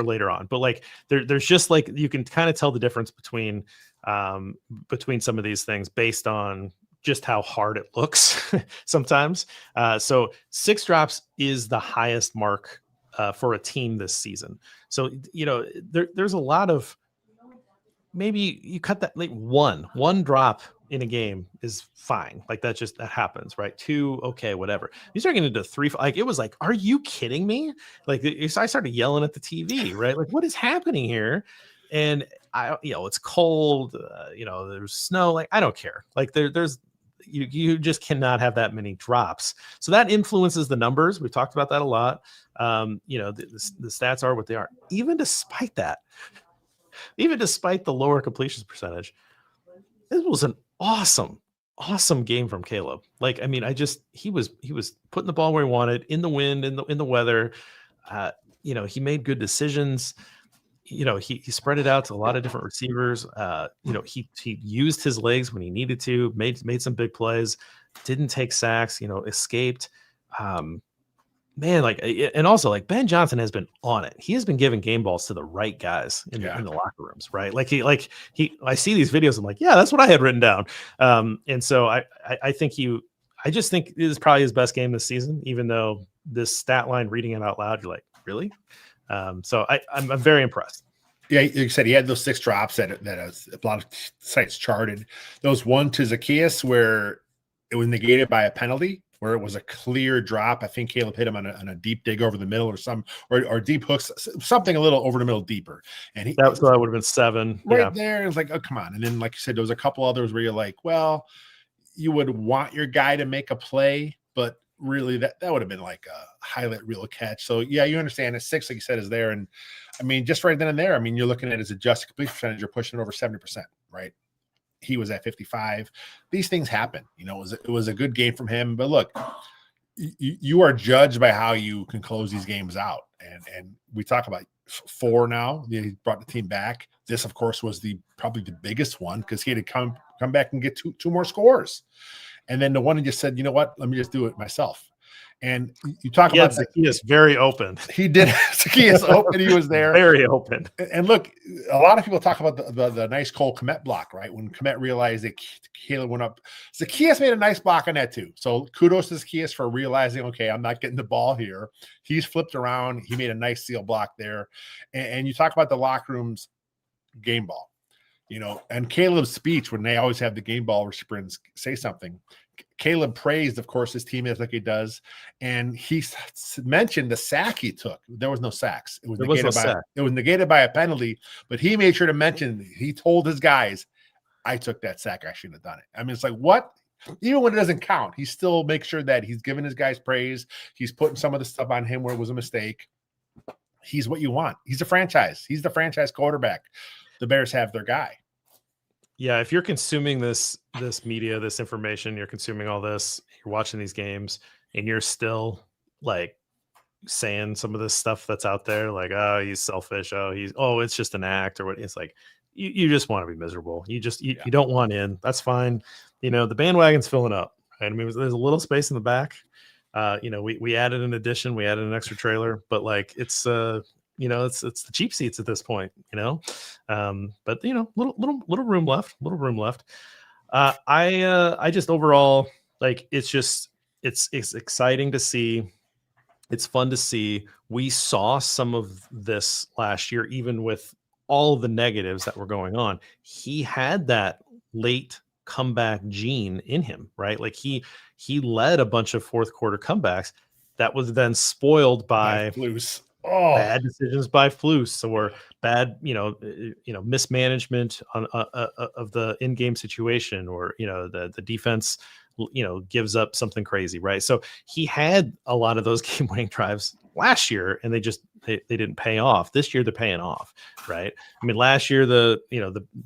later on, but there's just you can kind of tell the difference between some of these things based on just how hard it looks sometimes. So 6 drops is the highest mark for a team this season. So there's a lot of, maybe you cut that one drop in a game is fine. That happens, right? 2, okay, whatever. You start getting into 3, it was like, are you kidding me? I started yelling at the TV, right? What is happening here? And it's cold, there's snow. I don't care. There's you just cannot have that many drops. So that influences the numbers. We've talked about that a lot. The stats are what they are. Even despite the lower completions percentage, It was an awesome game from Caleb. Like, I mean, he was putting the ball where he wanted, in the wind, in the weather. He made good decisions. He spread it out to a lot of different receivers. He used his legs when he needed to, made some big plays, didn't take sacks, escaped. Man, and also like Ben Johnson has been on it. He has been giving game balls to the right guys in the locker rooms, right? I see these videos. I'm like, yeah, that's what I had written down. And so I just think it is probably his best game this season, even though this stat line, reading it out loud, you're like, really? So I'm very impressed. Yeah, like you said, he had those 6 drops that a lot of sites charted. Those one to Zacchaeus where it was negated by a penalty, where it was a clear drop. I think Caleb hit him on a deep dig over the middle or deep hooks, something a little over the middle deeper. And that would have been 7 right there. It was like, oh, come on. And then, like you said, there was a couple others where you're like, well, you would want your guy to make a play, but really that would have been like a highlight reel catch. So yeah, you understand that 6, like you said, is there. And I mean, just right then and there, I mean, you're looking at his adjusted completion percentage, you're pushing over 70%, right? He was at 55. These things happen. It was a good game from him. But look, you are judged by how you can close these games out. And we talk about 4 now. He brought the team back. This, of course, was probably the biggest one because he had to come back and get two more scores. And then the one he just said, you know what? Let me just do it myself. And you talk about Zacchaeus very open. He did. Zacchaeus open. He was there. Very open. And look, a lot of people talk about the nice Cole Kmet block, right? When Kmet realized that Caleb went up, Zacchaeus made a nice block on that too. So kudos to Zacchaeus for realizing, okay, I'm not getting the ball here. He's flipped around. He made a nice seal block there. And you talk about the locker room's game ball, and Caleb's speech when they always have the game ball sprints say something. Caleb praised, of course, his teammates like he does, and he mentioned the sack he took. There was no sacks. It was negated by a penalty, but he made sure to mention. He told his guys, "I took that sack. I shouldn't have done it." I mean, it's like what? Even when it doesn't count, he still makes sure that he's giving his guys praise. He's putting some of the stuff on him where it was a mistake. He's what you want. He's a franchise. He's the franchise quarterback. The Bears have their guy. Yeah, if you're consuming this media, this information, you're consuming all this, you're watching these games, and you're still like saying some of this stuff that's out there, like, oh, he's selfish, it's just an act, or what. It's like you just want to be miserable. You don't want in. That's fine. The bandwagon's filling up. Right? I mean, there's a little space in the back. We added an addition, we added an extra trailer, but like it's it's the cheap seats at this point, but little room left. I just overall, like, it's exciting to see. It's fun to see. We saw some of this last year, even with all of the negatives that were going on. He had that late comeback gene in him, right? Like he led a bunch of fourth quarter comebacks that was then spoiled by bad decisions by Flus or bad, mismanagement of the in-game situation, or the defense, gives up something crazy, right? So he had a lot of those game-winning drives last year, and they didn't pay off. This year they're paying off, right? I mean, last year the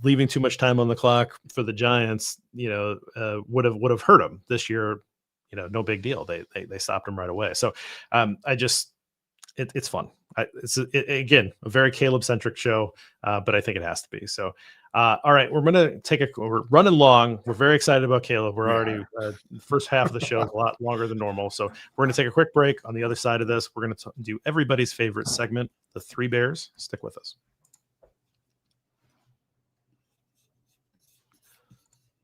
leaving too much time on the clock for the Giants, would have hurt them. This year, no big deal. They stopped him right away. So it's fun. It's again a very Caleb-centric show, but I think it has to be. So, all right, we're running long. We're very excited about Caleb. We're already the first half of the show is a lot longer than normal. So we're going to take a quick break. On the other side of this, we're going to do everybody's favorite segment, the Three Bears. Stick with us.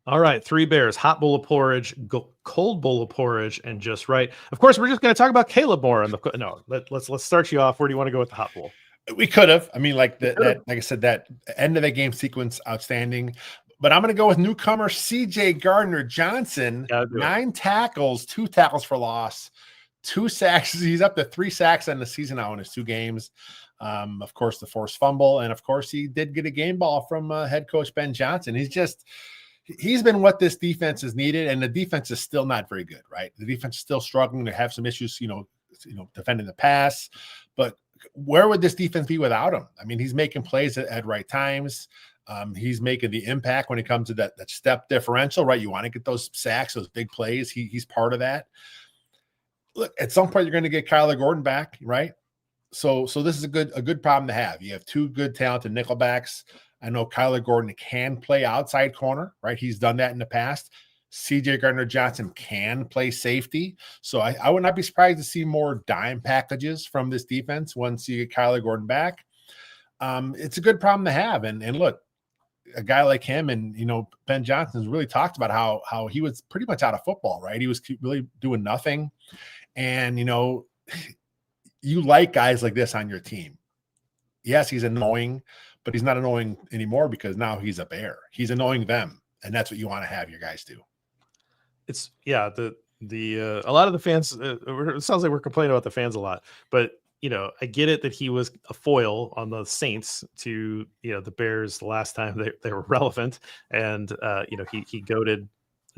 All right, Three Bears, hot bowl of porridge, cold bowl of porridge, and just right. Of course, we're just going to talk about Caleb more. Let's start you off. Where do you want to go with the hot bowl? We could have. I mean, like I said, that end of the game sequence, outstanding. But I'm going to go with newcomer CJ Gardner-Johnson. 9 tackles, 2 tackles for loss, 2 sacks. He's up to 3 sacks on the season now in his 2 games. Of course, the forced fumble, and of course, he did get a game ball from head coach Ben Johnson. He's been what this defense has needed, and the defense is still not very good, right? The defense is still struggling to have some issues, defending the pass. But where would this defense be without him? I mean, he's making plays at right times. He's making the impact when it comes to that step differential, right? You want to get those sacks, those big plays. He's part of that. Look, at some point you're going to get Kyler Gordon back, right? So this is a good problem to have. You have two good talented nickelbacks. I know Kyler Gordon can play outside corner, right? He's done that in the past. CJ Gardner-Johnson can play safety. So I would not be surprised to see more dime packages from this defense once you get Kyler Gordon back. It's a good problem to have. And look, a guy like him and, Ben Johnson's really talked about how he was pretty much out of football, right? He was really doing nothing. And, you like guys like this on your team. Yes, he's annoying, but he's not annoying anymore because now he's a Bear. He's annoying them. And that's what you want to have your guys do. It's a lot of the fans, it sounds like we're complaining about the fans a lot, but I get it that he was a foil on the Saints to, the Bears the last time they were relevant. And, he goaded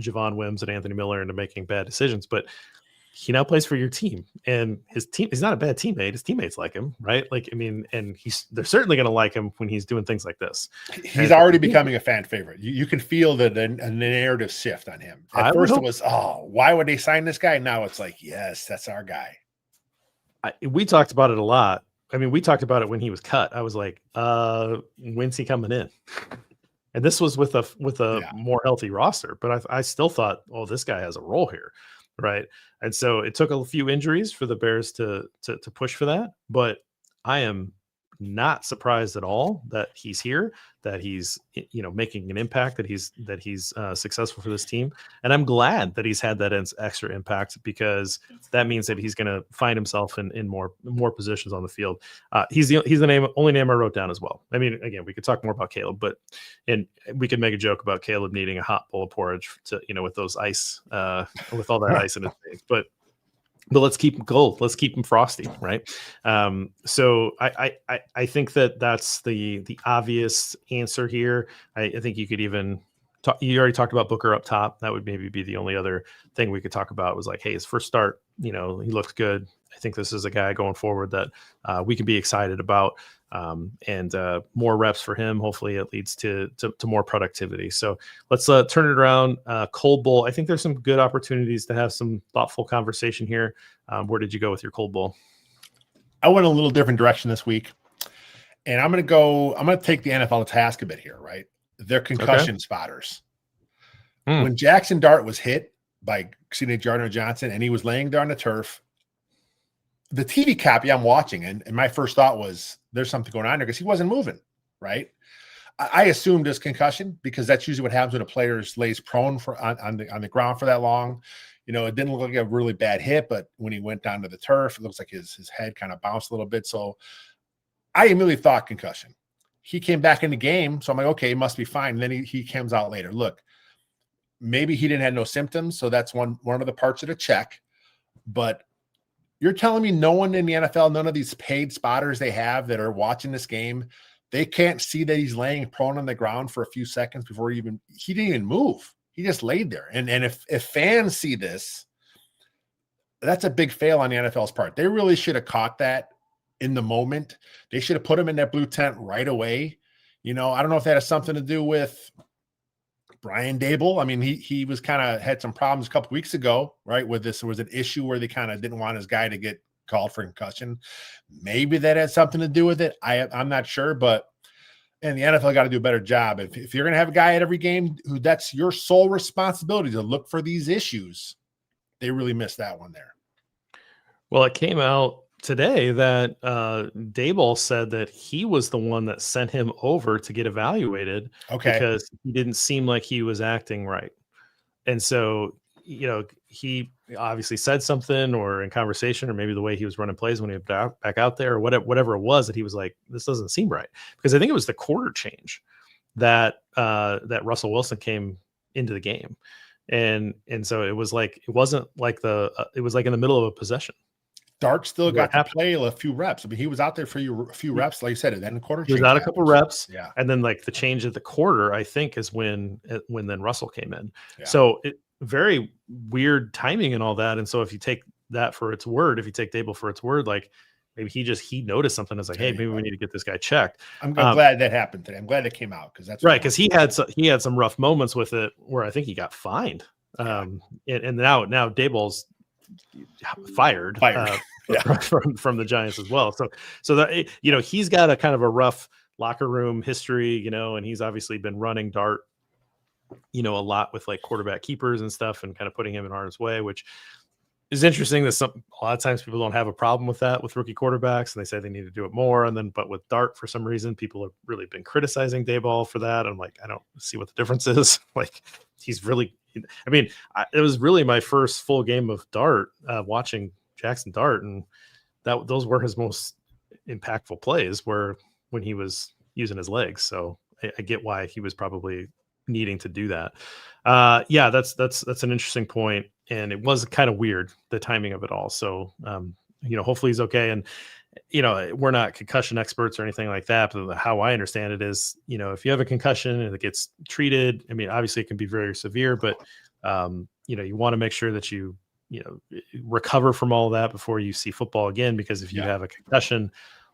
Javon Wims and Anthony Miller into making bad decisions, but he now plays for your team, and his team, he's not a bad teammate. His teammates like him, right? And they're certainly going to like him when he's doing things like this. He's already becoming a fan favorite. You can feel the narrative shift on him. At first it was, why would they sign this guy? Now it's like, yes, that's our guy. We talked about it a lot. I mean, we talked about it when he was cut. I was like, when's he coming in? And this was with a more healthy roster, but I still thought, this guy has a role here. Right. And so it took a few injuries for the Bears to push for that. But I am not surprised at all that he's here, that he's, making an impact, that he's successful for this team. And I'm glad that he's had that extra impact, because that means that he's going to find himself in more positions on the field. He's the only name I wrote down as well. I mean, again, we could talk more about Caleb, and we could make a joke about Caleb needing a hot bowl of porridge to, with those ice, with all that ice in his face, but let's keep him cold. Let's keep him frosty, right? So I think that's the obvious answer here. I think you could even talk. You already talked about Booker up top. That would maybe be the only other thing we could talk about. Was like, hey, his first start, he looked good. I think this is a guy going forward that we can be excited about, and more reps for him. Hopefully it leads to more productivity. So let's turn it around. Cold Bowl. I think there's some good opportunities to have some thoughtful conversation here. Where did you go with your Cold Bowl? I went a little different direction this week, and I'm going to take the NFL to task a bit here, right? They're concussion spotters. When Jackson Dart was hit by CJ Gardner-Johnson and he was laying there on the turf, the TV copy I'm watching, and my first thought was there's something going on there because he wasn't moving, right? I assumed it's concussion because that's usually what happens when a player lays prone on the ground for that long. It didn't look like a really bad hit, but when he went down to the turf, it looks like his head kind of bounced a little bit. So I immediately thought concussion. He came back in the game, so I'm like, okay, he must be fine. And then he comes out later. Look, maybe he didn't have no symptoms, so that's one of the parts of the check. But you're telling me no one in the NFL, none of these paid spotters they have that are watching this game, they can't see that he's laying prone on the ground for a few seconds before he didn't even move. He just laid there. And if fans see this, that's a big fail on the NFL's part. They really should have caught that in the moment. They should have put him in that blue tent right away. I don't know if that has something to do with Brian Dable. I mean, he was kind of had some problems a couple weeks ago, right? With this, there was an issue where they kind of didn't want his guy to get called for concussion. Maybe that had something to do with it. I'm not sure, but and the NFL got to do a better job. If you're going to have a guy at every game who that's your sole responsibility to look for these issues, they really missed that one there. Well, it came out today that Daboll said that he was the one that sent him over to get evaluated because he didn't seem like he was acting right. And so, he obviously said something or in conversation, or maybe the way he was running plays when he was back out there, or whatever it was, that he was like, this doesn't seem right. Because I think it was the quarter change that Russell Wilson came into the game. And so it was like, it wasn't like it was like in the middle of a possession. Dart still got to play a few reps. I mean, he was out there for a few reps, like you said, and then the quarter. He was out a couple reps, yeah. And then like the change of the quarter, I think, is when then Russell came in. Yeah. So very weird timing and all that. And so if you take that for its word, if you take Dable for its word, like maybe he noticed something. It's like, hey, maybe we need to get this guy checked. I'm glad that happened today. I'm glad it came out because that's right, because he had some rough moments with it where I think he got fined. And now Daboll's fired from the Giants as well. So that, you know, he's got a kind of a rough locker room history, you know, and he's obviously been running Dart, you know, a lot with like quarterback keepers and stuff, and kind of putting him in harm's way, which is interesting that a lot of times people don't have a problem with that with rookie quarterbacks, and they say they need to do it more. And then, but with Dart, for some reason, people have really been criticizing Daboll for that. I'm like, I don't see what the difference is. Like, he's really, I mean, it was really my first full game of Dart, watching Jackson Dart, and those were his most impactful plays were when he was using his legs. So I get why he was probably needing to do that. Yeah, that's an interesting point, and it was kind of weird, the timing of it all. So you know, hopefully he's okay. And you know, we're not concussion experts or anything like that, but how I understand it is, you know, if you have a concussion and it gets treated, I mean, obviously it can be very severe, but you know, you want to make sure that you recover from all of that before you see football again, because if you have a concussion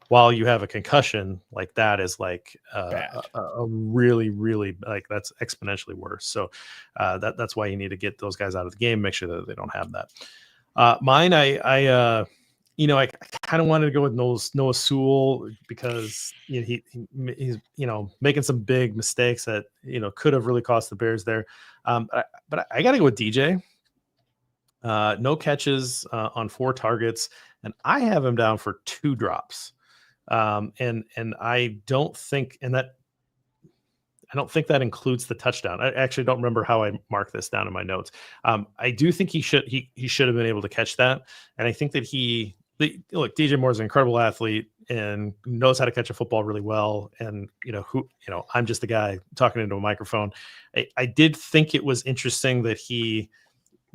while you have a concussion, like that is like a really, really, like, that's exponentially worse. So that's why you need to get those guys out of the game, make sure that they don't have that. Mine, I you know, I kind of wanted to go with Noah Sewell because, you know, he's, you know, making some big mistakes that, you know, could have really cost the Bears there. But I got to go with DJ. No catches on 4 targets, and I have him down for 2 drops. And I don't think that includes the touchdown. I actually don't remember how I marked this down in my notes. I do think he should have been able to catch that. And I think that look, DJ Moore is an incredible athlete and knows how to catch a football really well. And, you know, I'm just the guy talking into a microphone. I did think it was interesting that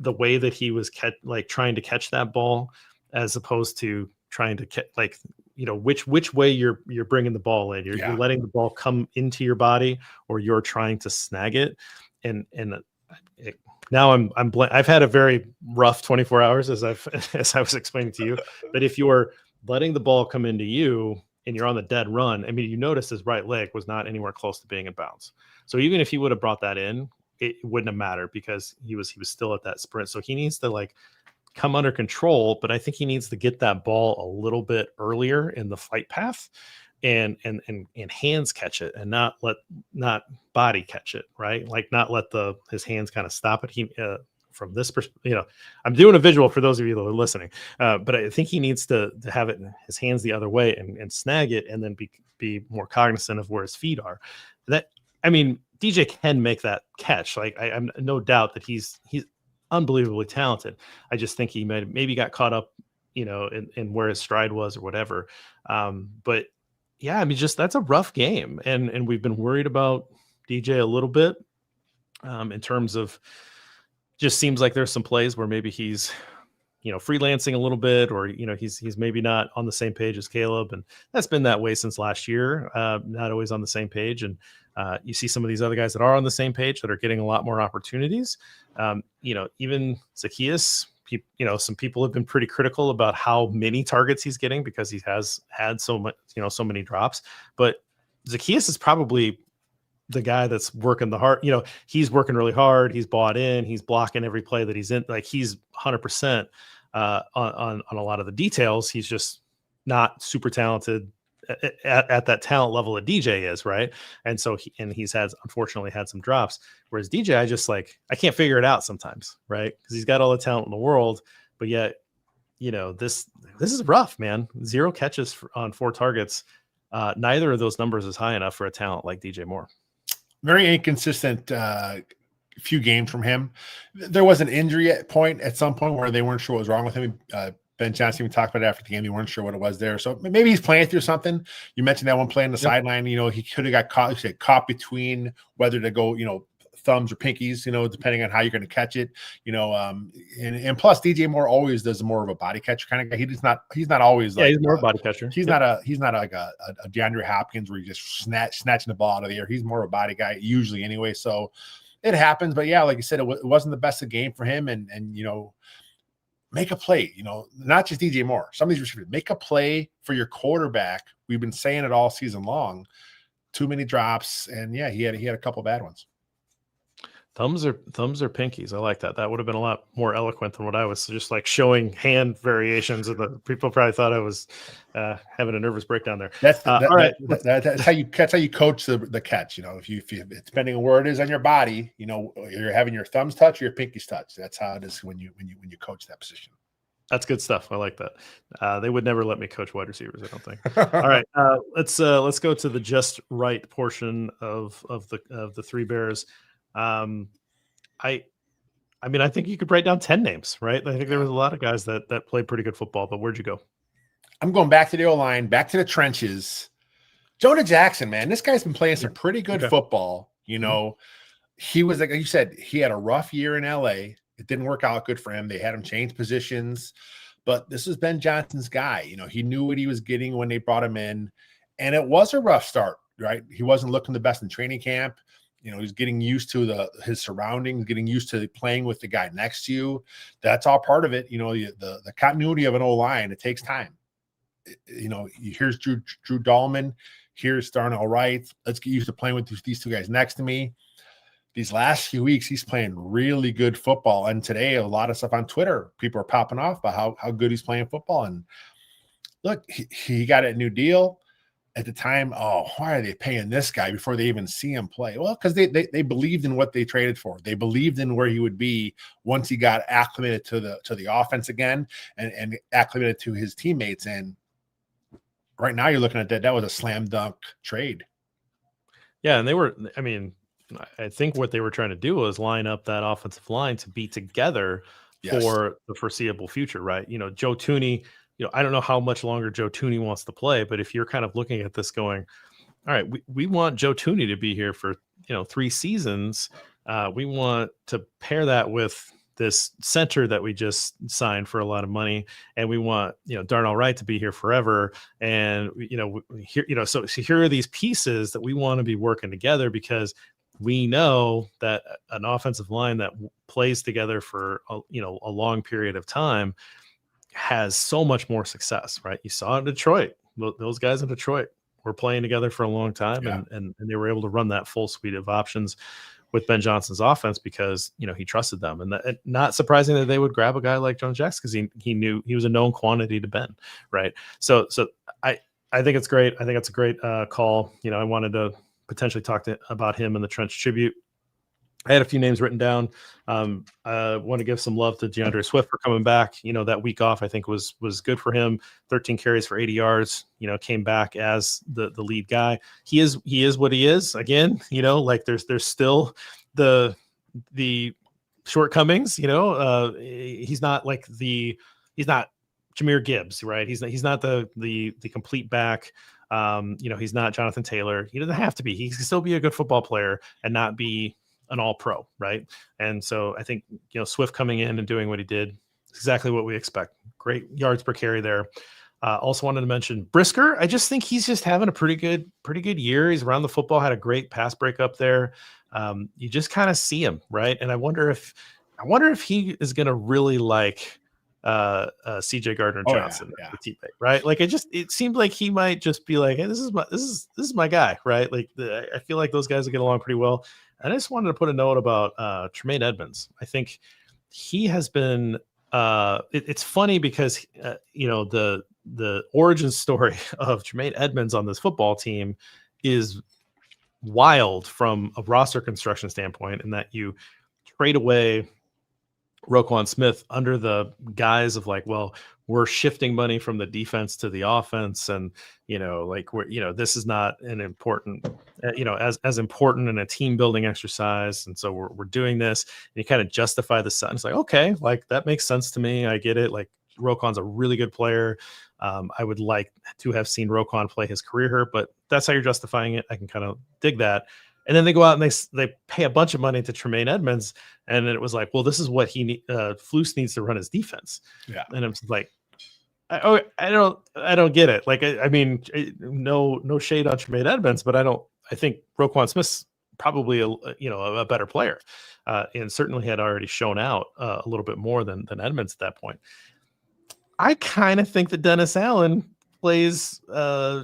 the way that he was trying to catch that ball, as opposed to trying to catch, like, you know, which way you're bringing the ball in. You're letting the ball come into your body, or you're trying to snag it. Now I've had a very rough 24 hours, as I was explaining to you. But if you're letting the ball come into you and you're on the dead run, I mean, you notice his right leg was not anywhere close to being in bounds. So even if he would have brought that in, it wouldn't have mattered, because he was still at that sprint. So he needs to, like, come under control, but I think he needs to get that ball a little bit earlier in the flight path, and hands catch it, and not body catch it, right? Like, not let his hands kind of stop it. From this perspective, you know, I'm doing a visual for those of you that are listening, but I think he needs to have it in his hands the other way and snag it, and then be more cognizant of where his feet are. I mean, DJ can make that catch. Like, I'm no doubt that he's unbelievably talented. I just think he maybe got caught up, you know, in where his stride was or whatever. But yeah, I mean, just, that's a rough game. And we've been worried about DJ a little bit, in terms of, just seems like there's some plays where maybe he's, you know, freelancing a little bit, or, you know, he's maybe not on the same page as Caleb. And that's been that way since last year, not always on the same page. And you see some of these other guys that are on the same page that are getting a lot more opportunities. You know, even Zaccheaus, you know, some people have been pretty critical about how many targets he's getting, because he has had so much, you know, so many drops. But Zaccheaus is probably the guy that's working the hard, you know, he's working really hard. He's bought in, he's blocking every play that he's in. Like, he's 100% on a lot of the details. He's just not super talented at that talent level that DJ is, right? And so he's unfortunately had some drops, whereas DJ, I can't figure it out sometimes, right? Because he's got all the talent in the world, but yet, you know, this is rough, man. 0 catches on 4 targets. Neither of those numbers is high enough for a talent like DJ Moore. Very inconsistent few games from him. There was an injury at some point where they weren't sure what was wrong with him. Ben Johnson even talked about it after the game. They weren't sure what it was there. So maybe he's playing through something. You mentioned that one play on the sideline. You know, he could have got caught between whether to go, you know, thumbs or pinkies, you know, depending on how you're going to catch it, you know, and plus DJ Moore always does more of a body catcher kind of guy. He's not always like, he's more a body catcher. He's not like a DeAndre Hopkins where he's just snatching the ball out of the air. He's more of a body guy usually anyway. So it happens, but yeah, like you said, it wasn't the best of game for him. And, you know, make a play, not just DJ Moore. Some of these receivers, make a play for your quarterback. We've been saying it all season long. Too many drops, and yeah, he had a couple bad ones. Thumbs or pinkies. I like that. That would have been a lot more eloquent than what I was just like showing hand variations, and the people probably thought I was having a nervous breakdown there. That's all right. That's how you coach the catch. If you depending on where it is on your body, you're having your thumbs touch or your pinkies touch. That's how it is when you coach that position. That's good stuff. I like that. They would never let me coach wide receivers, I don't think. All right, let's go to the just right portion of the Three Bears. I mean, I think you could write down 10 names, right? I think there was a lot of guys that played pretty good football, but where'd you go? I'm going back to the O-line, back to the trenches. Jonah Jackson, man, this guy's been playing some pretty good football. He was, like you said, he had a rough year in LA. It didn't work out good for him. They had him change positions, but this was Ben Johnson's guy. He knew what he was getting when they brought him in, and it was a rough start, right? He wasn't looking the best in training camp. He's getting used to his surroundings, getting used to playing with the guy next to you. That's all part of it. The continuity of an O-line, it takes time. Here's Drew Dahlman. Here's Darnell Wright. Let's get used to playing with these two guys next to me. These last few weeks, he's playing really good football. And today, a lot of stuff on Twitter, people are popping off about how good he's playing football. And look, he got a new deal. At the time, why are they paying this guy before they even see him play? Well, because they believed in what they traded for. They believed in where he would be once he got acclimated to the offense again and acclimated to his teammates. And right now, you're looking at that was a slam dunk trade. Yeah, and I think what they were trying to do was line up that offensive line to be together for the foreseeable future, right? Joe Thuney. I don't know how much longer Joe Thuney wants to play, but if you're kind of looking at this going, all right, we want Joe Thuney to be here for 3 seasons. We want to pair that with this center that we just signed for a lot of money, and we want Darnell Wright to be here forever. And so here are these pieces that we want to be working together, because we know that an offensive line that plays together for a long period of time has so much more success, right? You saw in Detroit, those guys in Detroit were playing together for a long time, and they were able to run that full suite of options with Ben Johnson's offense because he trusted them. And not surprising that they would grab a guy like Jonah Jackson because he knew he was a known quantity to Ben, right? So I think it's great. I think it's a great call. I wanted to potentially talk about him in the Trench Tribute. I had a few names written down. I want to give some love to DeAndre Swift for coming back. That week off, I think was good for him. 13 carries for 80 yards, came back as the lead guy. He is what he is. Again, like there's still the shortcomings, he's not Jahmyr Gibbs, right? He's not the complete back. He's not Jonathan Taylor. He doesn't have to be. He can still be a good football player and not be an all-pro, right? And so I think Swift coming in and doing what he did is exactly what we expect. Great yards per carry there. Also wanted to mention Brisker. I just think he's just having a pretty good year. He's around the football, had a great pass breakup there. You just kind of see him, right? And I wonder if he is going to really like CJ Gardner-Johnson, the teammate, right? Like it seemed like he might just be like, hey, this is my guy, right? Like I feel like those guys will get along pretty well. And I just wanted to put a note about Tremaine Edmunds. I think he has been. It's funny because the origin story of Tremaine Edmunds on this football team is wild from a roster construction standpoint, in that you trade away Roquan Smith under the guise of like, well, we're shifting money from the defense to the offense, and this is not an important, as important in a team building exercise, and so we're doing this. And you kind of justify the sun. It's like, okay, like that makes sense to me. I get it. Like Roquan's a really good player. I would like to have seen Roquan play his career here, but that's how you're justifying it. I can kind of dig that. And then they go out and they pay a bunch of money to Tremaine Edmunds, and it was like, well, this is what Flus needs to run his defense. Yeah, and it's like, I don't get it. Like, I mean, no shade on Tremaine Edmunds, but I think Roquan Smith's probably a better player. and certainly had already shown out a little bit more than Edmonds at that point. I kind of think that Dennis Allen plays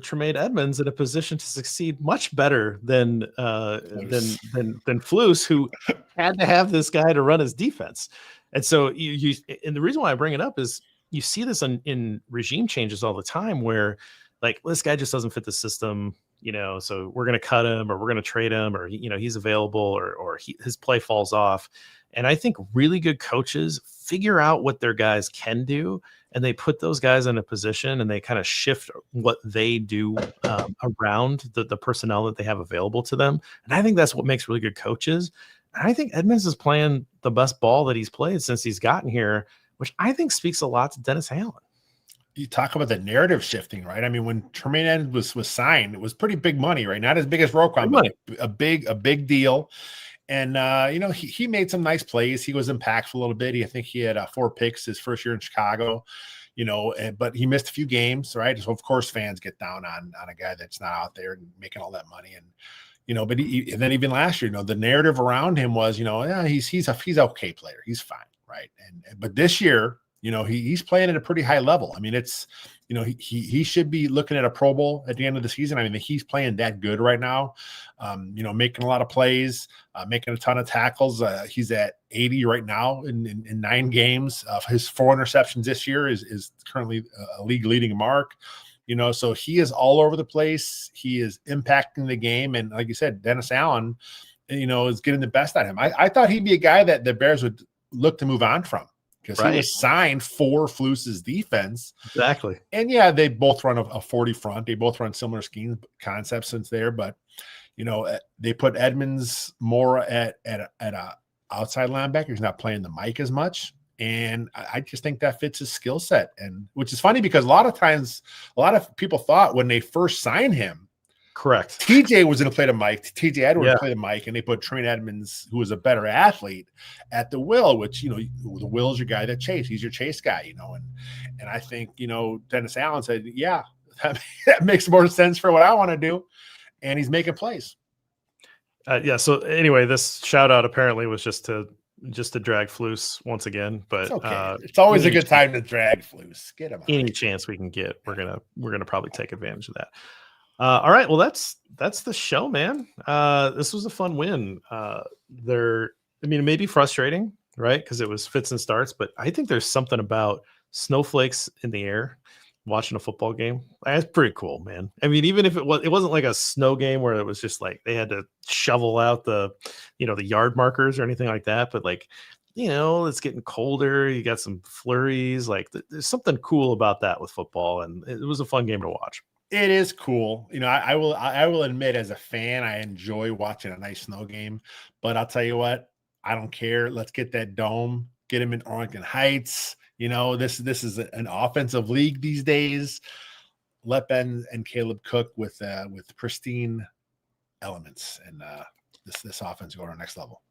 Tremaine Edmonds in a position to succeed much better than Flus, who had to have this guy to run his defense. And so and the reason why I bring it up is you see this in regime changes all the time where like this guy just doesn't fit the system, so we're going to cut him or we're going to trade him or, he's available or his play falls off. And I think really good coaches figure out what their guys can do, and they put those guys in a position and they kind of shift what they do around the personnel that they have available to them. And I think that's what makes really good coaches. And I think Edmonds is playing the best ball that he's played since he's gotten here, which I think speaks a lot to Dennis Allen. You talk about the narrative shifting, right? I mean, when Tremaine Edmonds was signed, it was pretty big money, right? Not as big as Roquan, but a big deal. And, he made some nice plays. He was impactful a little bit. I think he had 4 picks his first year in Chicago, but he missed a few games, right? So, of course, fans get down on a guy that's not out there and making all that money. And, but and then even last year, the narrative around him was, he's an okay player. He's fine, right? But this year, he's playing at a pretty high level. I mean, it's, he should be looking at a Pro Bowl at the end of the season. I mean, he's playing that good right now, making a lot of plays, making a ton of tackles. He's at 80 right now in 9 games. His 4 interceptions this year is currently a league leading mark. So he is all over the place. He is impacting the game. And like you said, Dennis Allen, is getting the best out of him. I thought he'd be a guy that the Bears would look to move on from, because he was signed for Flus's defense. Exactly. And yeah, they both run a 40 front. They both run similar scheme concepts since there, but they put Edmonds more at a outside linebacker. He's not playing the mic as much. And I just think that fits his skill set. And which is funny because a lot of times, a lot of people thought when they first signed him, correct, TJ was going to play the mic. TJ Edwards played the mic, and they put Tremaine Edmonds, who was a better athlete, at the will. Which the will is your guy that chase. He's your chase guy, And I think Dennis Allen said, "Yeah, that makes more sense for what I want to do," and he's making plays. So anyway, this shout out apparently was just to drag Flus once again, but it's okay. It's always a good time to drag Flus. Get him. Any chance we can get, we're gonna probably take advantage of that. All right. Well, that's the show, man. This was a fun win. It may be frustrating, right? Because it was fits and starts, but I think there's something about snowflakes in the air watching a football game. That's pretty cool, man. I mean, even if it wasn't like a snow game where it was just like they had to shovel out the yard markers or anything like that, but like, it's getting colder. You got some flurries. Like there's something cool about that with football, and it was a fun game to watch. It is cool. I will admit, as a fan, I enjoy watching a nice snow game, but I'll tell you what, I don't care. Let's get that dome, get him in Arlington Heights. This is an offensive league these days. Let Ben and Caleb cook with pristine elements, and this offense go to the next level.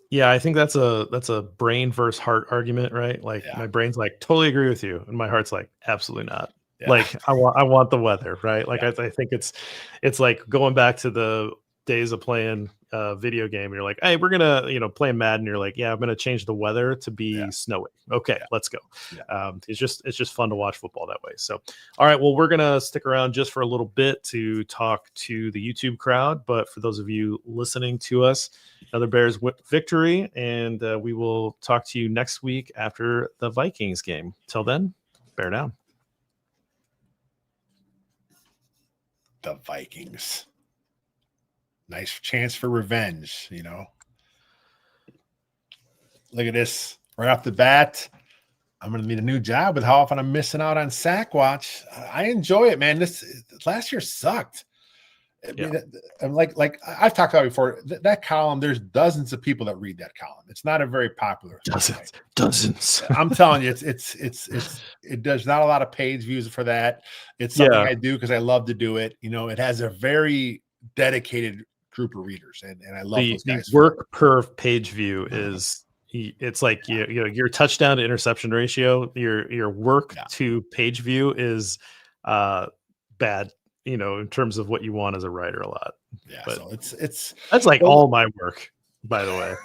Yeah, I think that's a brain versus heart argument, right? Like my brain's like totally agree with you, and my heart's like absolutely not. Yeah. Like I want the weather, right? Like I think it's like going back to the days of playing a video game. And you're like, hey, we're gonna play Madden. You're like, yeah, I'm gonna change the weather to be snowy. Okay, let's go. Yeah. It's just fun to watch football that way. So, all right, well, we're gonna stick around just for a little bit to talk to the YouTube crowd. But for those of you listening to us, another Bears victory, and we will talk to you next week after the Vikings game. Till then, bear down. The Vikings. Nice chance for revenge, Look at this. Right off the bat, I'm going to need a new job with how often I'm missing out on Sack Watch. I enjoy it, man. This last year sucked. I mean, I'm like I've talked about before, that column, there's dozens of people that read that column. It's not a very popular dozens. I'm telling you, it does not a lot of page views for that. It's something I do because I love to do it. It has a very dedicated group of readers, and I love those guys. The work per page view is it's like your touchdown to interception ratio, your work to page view is bad, in terms of what you want as a writer a lot. Yeah, but so it's that's like all my work. by the way.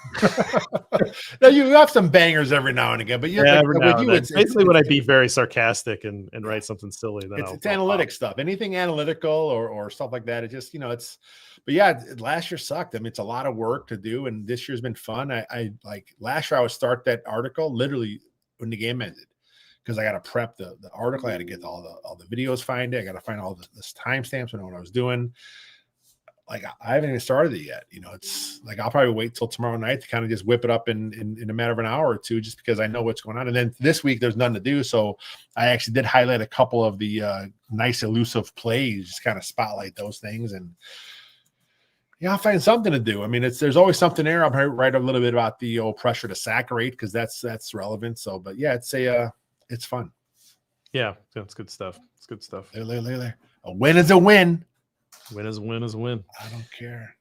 Now you have some bangers every now and again, but Yeah, every now with and you, then. it's Basically when I be very sarcastic and write something silly, then it's I'll analytic pop. stuff. Anything analytical or stuff like that. It just, it's, but yeah, last year sucked. I mean, it's a lot of work to do, and this year's been fun. I like last year I would start that article literally when the game ended because I got to prep the article. I had to get all the videos, find it. I got to find all the timestamps. I know what I was doing. Like I haven't even started it yet. It's like I'll probably wait till tomorrow night to kind of just whip it up in a matter of an hour or two, just because I know what's going on. And then this week there's nothing to do, so I actually did highlight a couple of the nice elusive plays, just kind of spotlight those things, and I'll find something to do. I mean, there's always something there. I'll write a little bit about the old pressure to sack rate because that's relevant. So, but yeah, it's fun. Yeah, it's good stuff. It's good stuff. There. A win is a win. Win is win is win. I don't care.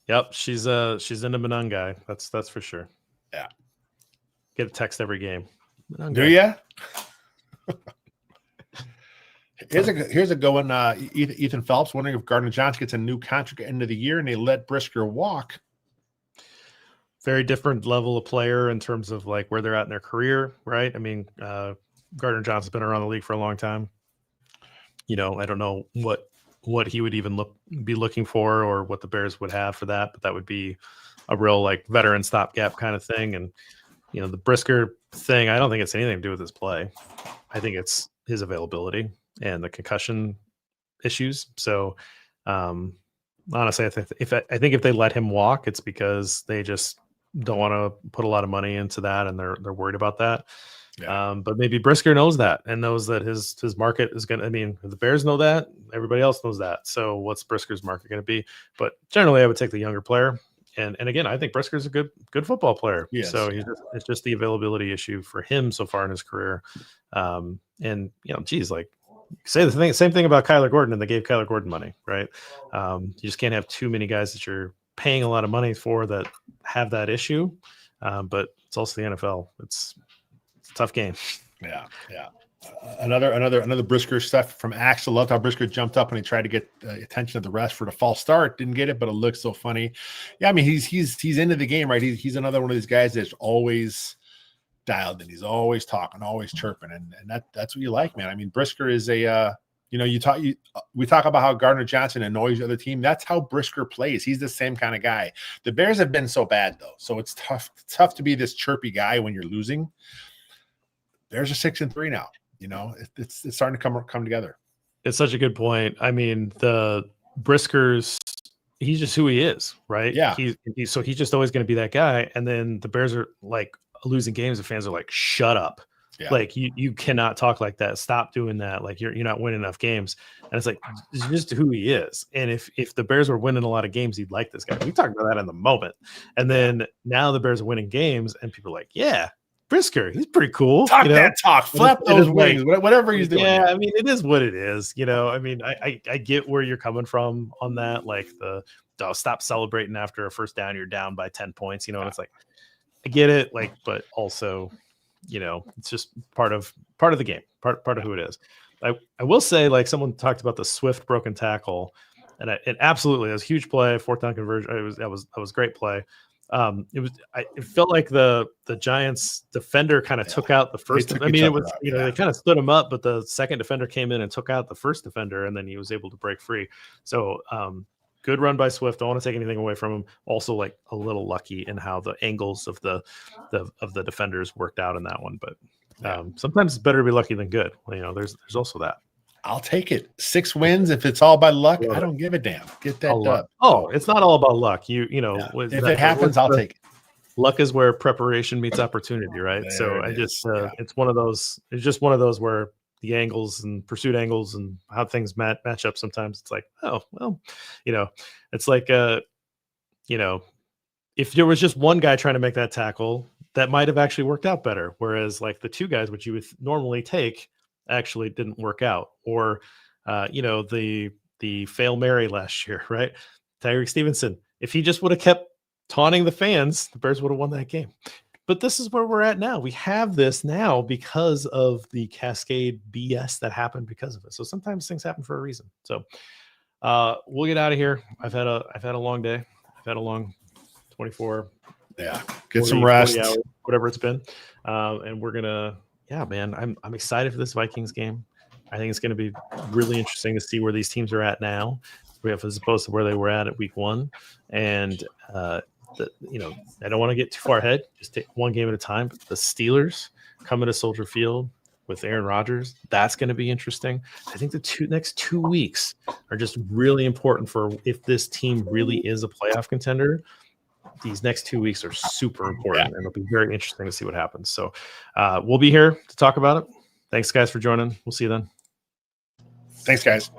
Yep, she's into Monangai. That's for sure. Yeah. Get a text every game. Monangai. Do ya? Here's a good one. Ethan Phelps wondering if Gardner Johnson gets a new contract at the end of the year and they let Brisker walk. Very different level of player in terms of like where they're at in their career, right? I mean, Gardner Johnson's been around the league for a long time. I don't know what he would even be looking for or what the Bears would have for that, but that would be a real like veteran stopgap kind of thing. And the Brisker thing, I don't think it's anything to do with his play. I think it's his availability and the concussion issues. So honestly, I think if they let him walk, it's because they just don't want to put a lot of money into that, and they're worried about that. Yeah. But maybe Brisker knows that and knows that his market is going to, I mean, if the Bears know that, everybody else knows that. So what's Brisker's market going to be? But generally I would take the younger player. And again, I think Brisker's a good football player. Yes, so it's just the availability issue for him so far in his career. And geez, like say the same thing about Kyler Gordon, and they gave Kyler Gordon money, right? You just can't have too many guys that you're paying a lot of money for that have that issue. But it's also the NFL. It's a tough game. Yeah. Another Brisker stuff from Axel. Loved how Brisker jumped up and he tried to get attention of the rest for the false start. Didn't get it, but it looks so funny. Yeah, I mean he's into the game, right? He's another one of these guys that's always dialed in. He's always talking, always chirping, and that's what you like, man. I mean, Brisker is a we talk about how Gardner Johnson annoys the other team. That's how Brisker plays. He's the same kind of guy. The Bears have been so bad though, so it's tough to be this chirpy guy when you're losing. Bears are 6-3 now. It's starting to come together. It's such a good point. I mean, the Brisker's, he's just who he is, right? Yeah. He's just always going to be that guy. And then the Bears are like losing games. The fans are like, shut up. Yeah. Like you cannot talk like that. Stop doing that. Like you're not winning enough games. And it's like, it's just who he is. And if the Bears were winning a lot of games, he'd like this guy. We talked about that in the moment. And then now the Bears are winning games and people are like, yeah, Brisker, he's pretty cool. Talk that talk, flap those wings, whatever he's doing. Yeah, I mean, it is what it is. I mean, I get where you're coming from on that. Like stop celebrating after a first down, you're down by 10 points. And it's like, I get it. Like, but also, it's just part of the game, part of who it is. I will say, like someone talked about the Swift broken tackle, and it absolutely was a huge play, 4th down conversion. That was great play. It felt like the Giants defender kind of took out the first. I mean, it was they kind of stood him up, but the second defender came in and took out the first defender, and then he was able to break free. So good run by Swift. Don't want to take anything away from him. Also, like a little lucky in how the angles of the defenders worked out in that one. But sometimes it's better to be lucky than good. There's also that. I'll take it. 6 wins. If it's all by luck, I don't give a damn. Get that done. Oh, it's not all about luck. If it happens, I'll take it. Luck is where preparation meets opportunity, right? So it's one of those. It's just one of those where the angles and pursuit angles and how things match up. Sometimes it's like, oh well, it's like if there was just one guy trying to make that tackle, that might have actually worked out better. Whereas like the 2 guys, which you would normally take, actually didn't work out. Or the fail Mary last year, right? Tyreek Stevenson, if he just would have kept taunting the fans, the Bears would have won that game. But this is where we're at now. We have this now because of the cascade BS that happened because of it. So sometimes things happen for a reason. So we'll get out of here. I've had a long day. I've had a long 24. Yeah, get 40, some rest. 40 hours, whatever it's been. And we're gonna, yeah, man, I'm excited for this Vikings game. I think it's going to be really interesting to see where these teams are at now, as opposed to where they were at week 1. And you know, I don't want to get too far ahead. Just take one game at a time. But the Steelers coming to Soldier Field with Aaron Rodgers, that's going to be interesting. I think the next 2 weeks are just really important for if this team really is a playoff contender. These next 2 weeks are super important, and it'll be very interesting to see what happens. So we'll be here to talk about it. Thanks, guys, for joining. We'll see you then. Thanks, guys.